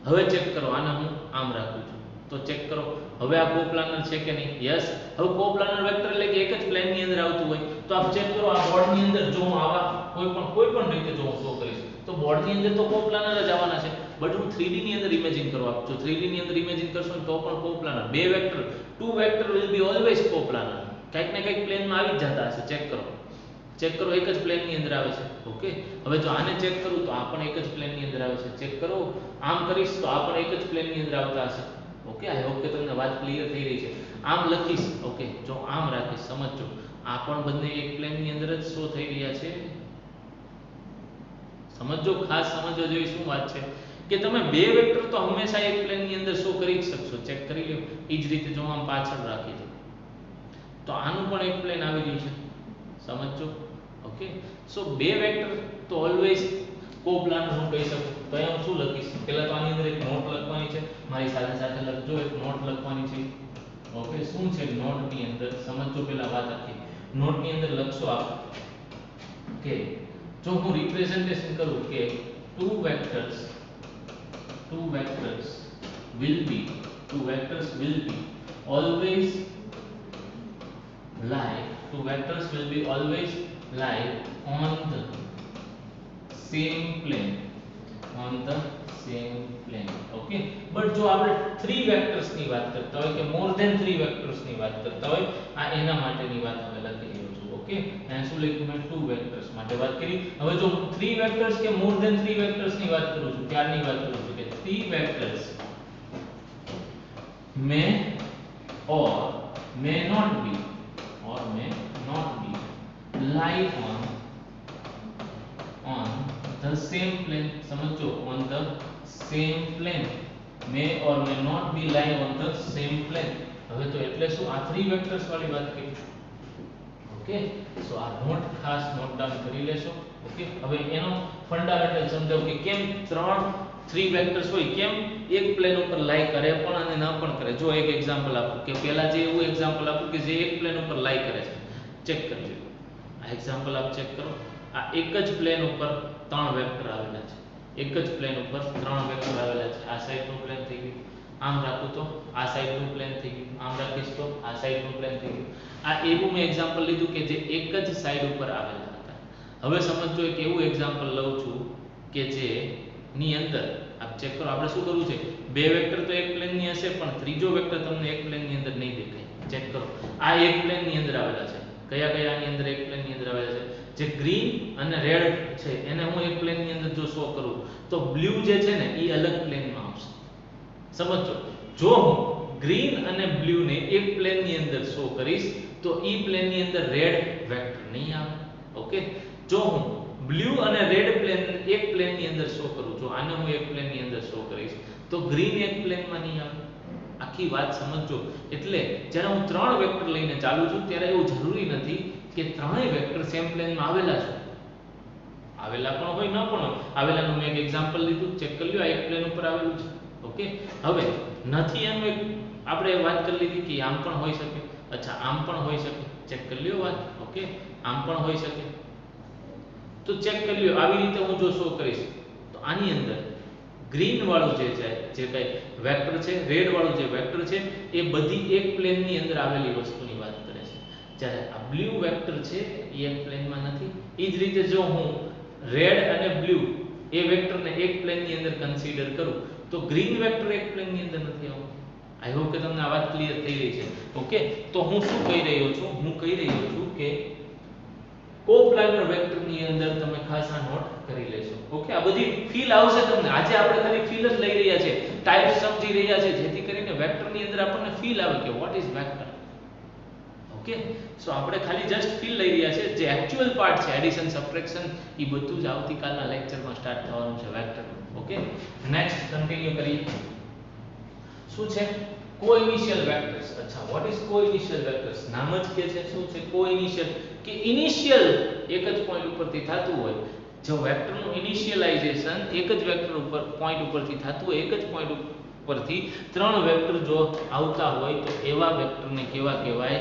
હવે ચેક કરો, આને હું આમ રાખું છું તો ચેક કરો હવે આ કોપ્લાનર છે કે નહીં? યસ. હવે કોપ્લાનર વેક્ટર એટલે કે એક જ પ્લેન ની અંદર આવતું હોય. તો આપ ચેક કરો આ બોર્ડ ની અંદર જો હું આવા કોઈ પણ રીતે જો હું શો કરીશ તો બોર્ડની અંદર તો કોપ્લાનર જ આવવાના છે, બટ હું 3D ની અંદર ઇમેજિન કરવા આપજો. 3D ની અંદર ઇમેજિન કરશો ને તો પણ કોપ્લાનર. બે vector, two vector will be always coplanar. કંઈક ને કંઈક પ્લેનમાં આવી જ જતા હશે. ચેક કરો એક જ પ્લેનની અંદર આવે છે. ઓકે, હવે જો આને ચેક કરું તો આ પણ એક જ પ્લેનની અંદર આવે છે. ચેક કરો, આમ કરીશ તો આ પણ એક જ પ્લેનની અંદર આવતા હશે. ઓકે, આઈ હોપ કે તમને વાત ક્લિયર થઈ રહી છે. આમ લખીશ, ઓકે, જો આમ રાખીશ, સમજજો, આ પણ બંને એક પ્લેનની અંદર જ શો થઈ રહ્યા છે. સમજો, ખાસ સમજવા જેવી શું વાત છે કે તમે બે વેક્ટર તો હંમેશા એક પ્લેનની અંદર શો કરી જ શકશો. ચેક કરી લો. એ જ રીતે જો આમ પાછળ રાખી દો તો આનું પણ એક પ્લેન આવી રહ્યું છે. સમજો. ઓકે, સો બે વેક્ટર તો ઓલવેઝ કોપ્લાનર હું કહી શકું. તો અહીંયા હું શું લખીશ? પહેલા તો આની અંદર એક નોટ લખવાની છે. મારી સાથે સાથે લખજો, એક નોટ લખવાની છે. ઓકે, શું છે નોટની અંદર? સમજો પહેલા વાત આખી. નોટની અંદર લખશો આપ કે જો હું રિપ્રેઝન્ટેશન કરું કે two vectors will be always lie on the same plane. Okay, but જો આપણે 3 વેક્ટર્સ ની વાત કરતા હોય કે મોર ધેન 3 વેક્ટર્સ ની વાત કરતા હોય, આ એના માટેની વાત હવે લખી રહ્યો છું. ઓકે, અહીંયા શું લખ્યું મેં? 2 વેક્ટર્સ માટે વાત કરી. હવે જો 3 વેક્ટર્સ કે મોર ધેન 3 વેક્ટર્સ ની વાત કરું છું, ત્યારની વાત કરું છું કે 3 vectors may or may not be lie on the same plane. समझो, on the same plane. may or may not be lie on the same plane. હવે તો એટલે શું? આ 3 વેક્ટર્સ વાળી વાત કરી. ઓકે, સો આ નોટ ખાસ નોટ ડાઉન કરી લેશો. ઓકે, હવે એનો ફંડામેન્ટલ સમજાવ કે કેમ 3 વેક્ટર્સ હોય કેમ એક પ્લેન ઉપર લાઈ કરે પણ અને ન પણ કરે. જો એક એક્ઝામ્પલ આપું કે પહેલા જે એવું એક્ઝામ્પલ આપું કે જે એક પ્લેન ઉપર લાઈ કરે છે. ચેક કરજો, આ એક્ઝામ્પલ આપ ચેક કરો. આ એક જ પ્લેન ઉપર 3 વેક્ટર આવેલા છે. એક જ પ્લેન ઉપર 3 વેક્ટર આવેલા છે. આ સાઈડનું પ્લેન થઈ ગયું, આમ રાખું તો આ સાઈડનું પ્લેન થઈ ગયું, આમ રાખીશ તો આ સાઈડનું પ્લેન થઈ ગયું. આ એવું મેં એક્ઝામ્પલ લીધું કે જે એક જ સાઈડ ઉપર આવેલા હતા. હવે સમજો એક એવું એક્ઝામ્પલ લઉં છું કે જે ની અંદર આપ ચેક કરો. આપણે શું કરવું છે? બે વેક્ટર તો એક પ્લેનની હશે પણ ત્રીજો વેક્ટર તમને એક પ્લેનની અંદર નહીં દેખાય. ચેક કરો, આ એક પ્લેનની અંદર આવેલા છે. કયા કયા આની અંદર એક પ્લેનની અંદર આવેલા છે? જે ગ્રીન અને રેડ છે એને હું એક પ્લેનની અંદર જો શો કરું તો બ્લુ જે છે ને એ અલગ પ્લેનમાં આવશે. સમજો, જો હું ગ્રીન અને બ્લુ ને એક પ્લેનની અંદર શો કરીશ તો એ પ્લેનની અંદર રેડ વેક્ટર નહીં આવે. ઓકે, જો હું બ્લુ અને રેડ પ્લેન એક પ્લેનની અંદર શો કરું છું, આને હું એક પ્લેનની અંદર શો કરીશ તો ગ્રીન એક પ્લેનમાં નહીં આવે. આખી વાત સમજો. એટલે જ્યારે હું 3 વેક્ટર લઈને ચાલુ છું ત્યારે એવું જરૂરી નથી કે ત્રણેય વેક્ટર સેમ પ્લેનમાં આવેલા છે. આવેલા પણ હોય, ન પણ હોય. આવેલાનું મેં એક એક્ઝામ્પલ લીધું, ચેક કરી લ્યો, આ એક પ્લેન ઉપર આવેલું છે. ઓકે, હવે નથી એમ એક આપણે વાત કરી લીધી કે આમ પણ હોઈ શકે. અચ્છા, આમ પણ હોઈ શકે. ચેક કરી લ્યો વાત. ઓકે, આમ પણ હોઈ શકે. તો ચેક કરી લ્યો, આવી રીતે હું જો શો કરીશ તો આની અંદર ગ્રીન વાળું જે કઈ વેક્ટર છે, રેડ વાળું જે વેક્ટર છે એ બધી એક પ્લેનની અંદર આવેલી વસ્તુની વાત કરે છે. જ્યારે આ બ્લુ વેક્ટર છે એ એક પ્લેનમાં નથી. એ જ રીતે જો હું રેડ અને બ્લુ એ વેક્ટરને એક પ્લેનની અંદર કન્સિડર કરું તો ગ્રીન વેક્ટર એક પ્લેનની અંદર નથી આવતું. આઈ હોપ કે તમને આ વાત ક્લિયર થઈ રહી છે. ઓકે, તો હું શું કહી રહ્યો છું? હું કહી રહ્યો છું કે કોપ્લાનર વેક્ટરની અંદર તમે ખાસ આ નોટ કરી લેશો. ઓકે, આ બધી ફીલ આવશે તમને. આજે આપણે ખાલી ફીલ જ લઈ રહ્યા છે, ટાઈપ સમજી રહ્યા છે, જેથી કરીને વેક્ટરની અંદર આપણને ફીલ આવે કે વોટ ઇઝ વેક્ટર. ઓકે, સો આપણે ખાલી જસ્ટ ફીલ લઈ રહ્યા છે. જે એક્ચ્યુઅલ પાર્ટ છે એડિશન, સબટ્રેક્શન, એ બધું જ આવતીકાલના લેક્ચરમાં સ્ટાર્ટ થવાનું છે વેક્ટર. ઓકે, નેક્સ્ટ કન્ટિન્યુ કરીએ. શું છે? કોઇનિશિયલ વેક્ટર્સ. અચ્છા, વોટ ઇઝ કોઇનિશિયલ વેક્ટર્સ? નામ જ કે છે શું છે? કોઇનિશિયલ કે ઇનિશિયલ એક જ પોઈન્ટ ઉપરથી થતું હોય. જો વેક્ટરનું ઇનિશિયલાઇઝેશન એક જ વેક્ટર ઉપર પોઈન્ટ ઉપરથી થતું હોય, એક જ પોઈન્ટ ઉપરથી 3 વેક્ટર જો આવતા હોય તો એવા વેક્ટરને કેવા કહેવાય?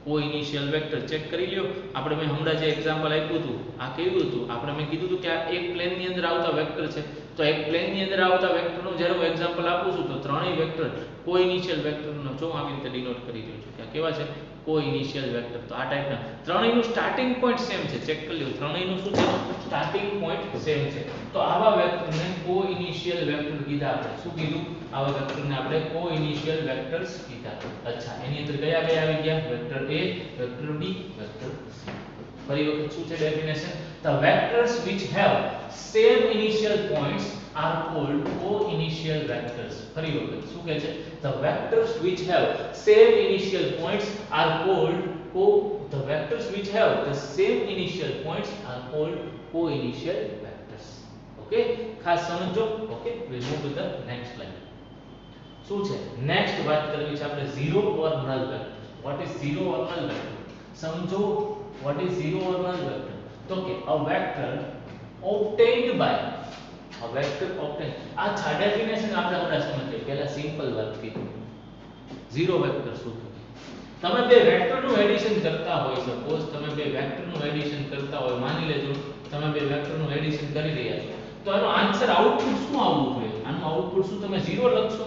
કોઇનિશિયલ વેક્ટર. ચેક કરી લ્યો. આપણે મેં હમણાં જે એક્ઝામ્પલ આપ્યું હતું આ કેવું હતું? આપણે મેં કીધું હતું કે આ એક પ્લેનની અંદર આવતા વેક્ટર છે. તો એક પ્લેનની અંદર આવતા વેક્ટરનું જ્યારે હું એક્ઝામ્પલ આપું છું તો ત્રણેય વેક્ટર કોઇનિશિયલ વેક્ટરનો જો આવી રીતે ડિનોટ કરી રહ્યો છું કે આ કેવા છે કોઇનિશિયલ વેક્ટર. તો આ ટાઈપના ત્રણેયનું સ્ટાર્ટિંગ પોઈન્ટ સેમ છે. ચેક કરી લો ત્રણેયનું શું છે સ્ટાર્ટિંગ પોઈન્ટ સેમ છે. તો આવા વેક્ટરને કોઇનિશિયલ વેક્ટર કીધા. આપણે શું કીધું આવા વેક્ટરને આપણે કોઇનિશિયલ વેક્ટર્સ કીધા. અચ્છા એની અંદર કયા કયા આવી ગયા vector A vector B vector C. ફરી વખત શું છે definition the vectors which have same initial points are called co-initial vectors. ફરી વખત શું કહે છે the vectors which have same initial points are called the vectors which have the same initial points are called co-initial vectors. Okay ખાસ સમજો. Okay we'll move to the next line. શું છે નેક્સ્ટ વાત કરવી છે આપણે zero or null vector. what is zero or null vector સમજો. what is zero or null vector તો કે a vector obtained by a vector obtained આ છા ડેફિનેશન આપણે હમણાં સમજીએ. પહેલા સિમ્પલ વાત કીધી ઝીરો વેક્ટર શું છે. તમે બે વેક્ટરનું એડિશન કરતા હોય સપોઝ તમે બે વેક્ટરનું એડિશન કરતા હોય માની લેજો તમે બે વેક્ટરનું એડિશન કરી રહ્યા છો તો આનો આન્સર આઉટપુટ શું આવવું જોઈએ. આનું આઉટપુટ શું તમે 0 લખશો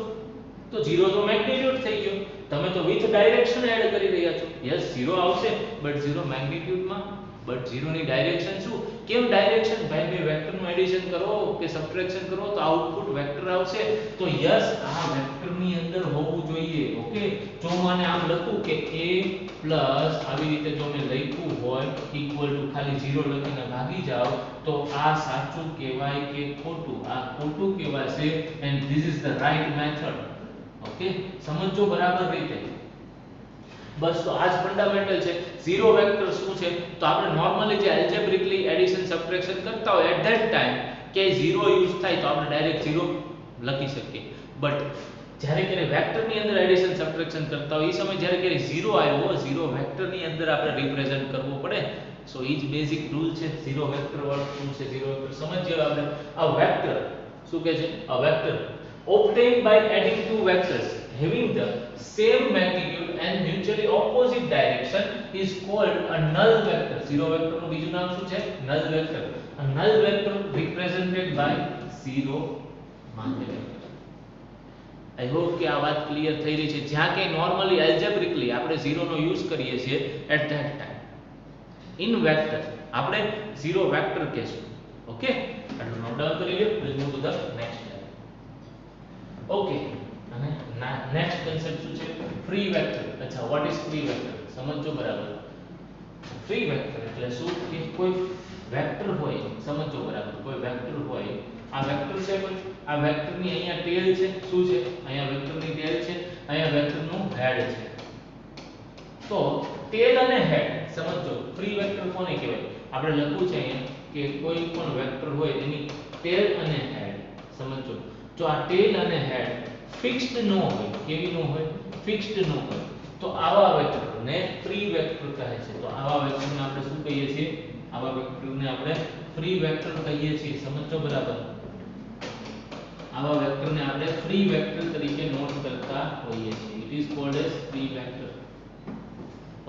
તો 0 તો મેગ્નીટ્યુડ થઈ ગયો. તમે તો વિથ ડાયરેક્શન એડ કરી રહ્યા છો. યસ 0 આવશે બટ 0 મેગ્નીટ્યુડમાં બટ 0 ની ડાયરેક્શન શું કેમ ડાયરેક્શન ભાઈ બે વેક્ટરનું એડિશન કરો કે સબટ્રેક્શન કરો તો આઉટપુટ વેક્ટર આવશે. તો યસ આ વેક્ટરની અંદર હોવું જોઈએ. ઓકે જો મને આમ લખું કે a આવી રીતે જો મેં લખ્યું હોય ઇક્વલ ટુ ખાલી 0 લખીને ભાગી જાવ તો આ સાચું કહેવાય કે ખોટું. આ ખોટું કહેવાશે and this is the right method. Okay સમજો બરાબર રીતે. બસ તો આ જ ફંડામેન્ટલ છે. ઝીરો વેક્ટર શું છે તો આપણે નોર્મલી જે એલ્જેબ્રિકલી એડિશન સબટ્રેક્શન કરતા હોય એટ ધેટ ટાઈમ કે 0 યુઝ થાય તો આપણે ડાયરેક્ટ 0 લખી શકીએ. બટ જ્યારે કે વેક્ટરની અંદર એડિશન સબટ્રેક્શન કરતા હોય એ સમય જ્યારે કે 0 આવ્યો 0 વેક્ટરની અંદર આપણે રિપ્રેઝન્ટ કરવો પડે. સો ઈ જ બેઝિક રૂલ છે. 0 વેક્ટર વાળું શું છે 0 વેક્ટર સમજીએ આપણે. આ વેક્ટર શું કહે છે a vector obtained by adding two vectors having the same magnitude and mutually opposite direction is called a null vector. Zero vector નું બીજું નામ શું છે null vector. A null vector represented by zero માન્ય vector. I hope કે આ વાત ક્લિયર થઈ રહી છે. જ્યાં કે નોર્મલી એલ્જેબ્રિકલી આપણે 0 નો યુઝ કરીએ છીએ at that time in vector આપણે zero vector કહેશું. ઓકે આટલું નોટ ડાઉન કરી લો. Let's move to the next slide. Okay અને નેક્સ્ટ કન્સેપ્ટ શું છે ફ્રી વેક્ટર. અચ્છા વોટ ઇઝ ફ્રી વેક્ટર સમજો બરાબર. ફ્રી વેક્ટર એટલે શું કે કોઈ વેક્ટર હોય સમજો બરાબર. કોઈ વેક્ટર હોય આ વેક્ટર છે કોઈ આ વેક્ટરની અહીંયા ટેલ છે શું છે અહીંયા વેક્ટરની ટેલ છે અહીંયા વેક્ટરનું હેડ છે. તો ટેલ અને હેડ સમજો ફ્રી વેક્ટર કોને કહેવાય આપણે લખ્યું છે અહીંયા કે કોઈ પણ વેક્ટર હોય એની ટેલ અને હેડ સમજો. જો આ ટેલ અને હેડ ફિક્સ્ડ ન હોય કેવી ન હોય ફિક્સ્ડ ન હોય તો આવા વેક્ટરને ફ્રી વેક્ટર કહે છે. તો આવા વેક્ટરને આપણે શું કહીએ છીએ આવા વેક્ટરને આપણે ફ્રી વેક્ટર કહીએ છીએ. સમજો બરાબર. આવા વેક્ટરને આપણે ફ્રી વેક્ટર તરીકે નોટ કરતા હોઈએ છીએ. It is called as free vector.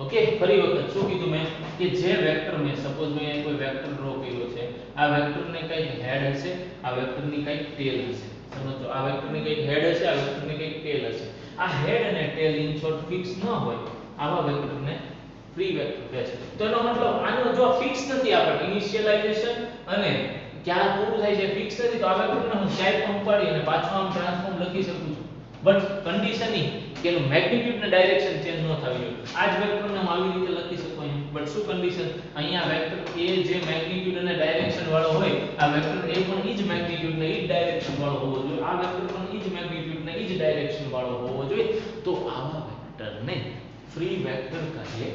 Okay ફરી વખત શું કીધું મેં કે જે વેક્ટર મેં સપોઝ મેં કોઈ વેક્ટર ડ્રો કર્યો છે આ વેક્ટરને કઈક હેડ હશે આ વેક્ટરની કઈક ટેલ હશે. સમજો આ વેક્ટરની કઈક હેડ હશે આ વેક્ટરની કઈક ટેલ હશે. આ હેડ અને ટેલ ઇન શોર્ટ ફિક્સ ન હોય આવા વેક્ટરને ફ્રી વેક્ટર કહે છે. તો એનો મતલબ આનો જો ફિક્સ નથી આપણે ઇનિશિયલાઇઝેશન અને ક્યાં પૂરું થાય છે ફિક્સ નથી તો આ વેક્ટરને હું ક્યાંય પણ ઉપાડી અને પાછું આમ ટ્રાન્સફોર્મ લખી શકું છું. બટ કન્ડિશન ઈ કે એનું મેગ્નીટ્યુડ ને ડાયરેક્શન ચેન્જ ન થવી જોઈએ. આ જ વેક્ટરને હું આવી રીતે લખી શકું અહીંયા. બટ શું કન્ડિશન અહીંયા વેક્ટર A જે મેગ્નીટ્યુડ અને ડાયરેક્શન વાળો હોય આ વેક્ટર A પણ ઈ જ મેગ્નીટ્યુડ ને ઈ જ ડાયરેક્શન વાળો હોવો જોઈએ. આ વેક્ટર પણ ઈ જ મેગ્નીટ્યુડ ને ઈ જ ડાયરેક્શન વાળો હોવો જોઈએ. તો આવા વેક્ટરને ફ્રી વેક્ટર કહે છે.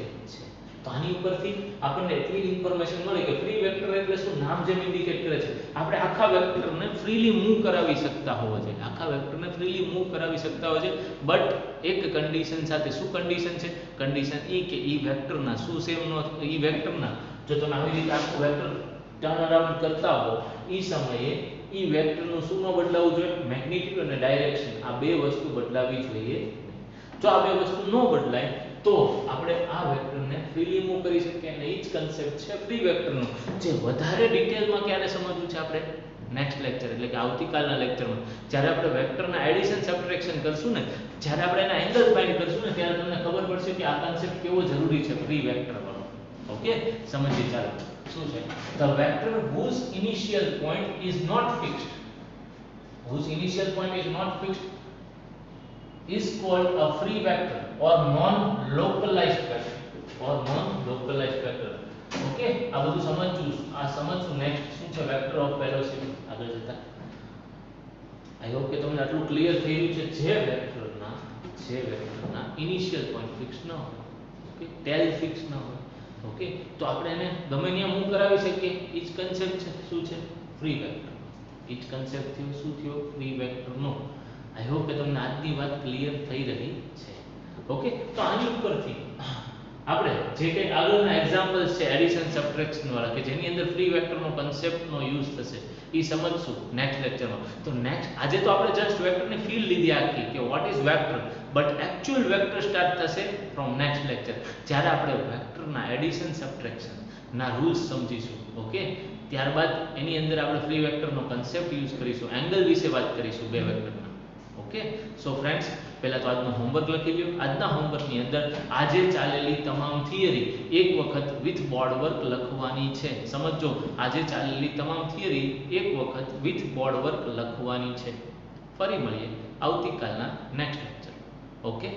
તો આની ઉપરથી આપણને એટલી ઇન્ફોર્મેશન મળી કે ફ્રી વેક્ટર એટલે શું નામ જેમ ઇન્ડિકેટ કરે છે આપણે આખા વેક્ટરને ફ્રીલી મૂવ કરાવી શકતા હોવા જોઈએ. આખા વેક્ટરને ફ્રીલી મૂવ કરાવી શકતા હોય છે બટ એક કન્ડિશન સાથે. શું કન્ડિશન છે કન્ડિશન ઈ કે ઈ વેક્ટરના શું સેમ નો ઈ વેક્ટરના જો તમે આવી રીતે આખું વેક્ટર ટર્ન અરાઉન્ડ કરતા હો ઈ સમયે ઈ વેક્ટરનું શું ન બદલાવવું જોઈએ મેગ્નીટ્યુડ અને ડાયરેક્શન આ બે વસ્તુ બદલાવી જોઈએ. જો આ બે વસ્તુ ન બદલાય તો આપણે આ વેક્ટરને ફ્રીલી મૂવ કરી શકીએ અને ઈ જ કન્સેપ્ટ છે ફ્રી વેક્ટરનો. જે વધારે ડિટેલમાં ક્યારે સમજવું છે આપણે નેક્સ્ટ લેક્ચર એટલે કે આવતીકાલના લેક્ચરમાં જ્યારે આપણે વેક્ટરના એડિશન સબટ્રેક્શન કરશું ને, જ્યારે આપણે એના એંગલ ફાઇન્ડ કરશું ને, ત્યારે તમને ખબર પડશે કે આ કન્સેપ્ટ કેવો જરૂરી છે ફ્રી વેક્ટર વાળો. ઓકે, સમજીએ. ચાલો શું છે the vector whose initial point is not fixed, whose initial point is not fixed is called a free vector or non-localized vector, or non-localized vector. Okay, આ બધું સમજશું નેક્સ્ટ શું છે વેક્ટર ઓફ વેલોસિટી આગળ જતા. આઈ હોપ કે તમને આટલું ક્લિયર થઈ ગયું છે. જે વેક્ટરના ઇનિશિયલ પોઈન્ટ ફિક્સ ન હોય, ઓકે, ટેલ ફિક્સ ન હોય, ઓકે, તો આપણે એને ગમે ત્યાં મૂવ કરાવી શકીએ. ઈ જ કન્સેપ્ટ છે શું છે ફ્રી વેક્ટર. ઈ જ કન્સેપ્ટ થયો શું થયો ફ્રી વેક્ટરનો. આઈ હોપ કે તમને આજની વાત ક્લિયર થઈ રહી છે. ઓકે, તો આની ઉપરથી આપણે જે કંઈ આગળના એક્ઝામ્પલ્સ છે એડિશન સબટ્રેક્શન વાળા કે જેની અંદર ફ્રી વેક્ટરનો કન્સેપ્ટનો યુઝ થશે એ સમજશું નેક્સ્ટ લેક્ચરમાં. તો નેક્સ્ટ આજે તો આપણે જસ્ટ વેક્ટરની ફીલ્ડ લીધી આખી કે what is vector, but actual vector start થશે ફ્રોમ નેક્સ્ટ લેક્ચર જ્યારે આપણે વેક્ટરના એડિશન સબટ્રેક્શન ના રૂલ્સ સમજીશું. ઓકે, ત્યારબાદ એની અંદર આપણે ફ્રી વેક્ટરનો કન્સેપ્ટ યુઝ કરીશું, એંગલ વિશે વાત કરીશું બે વેક્ટરના. ઓકે, સો ફ્રેન્ડ્સ પહેલા તો આજનું હોમવર્ક લખી લ્યો. આજના હોમવર્કની અંદર આજે ચાલેલી તમામ થિયરી એક વખત વિથ બોર્ડ વર્ક લખવાની છે. સમજો, આજે ચાલેલી તમામ થિયરી એક વખત વિથ બોર્ડ વર્ક લખવાની છે. ફરી મળીએ આવતીકાલના નેક્સ્ટ લેક્ચર. ઓકે.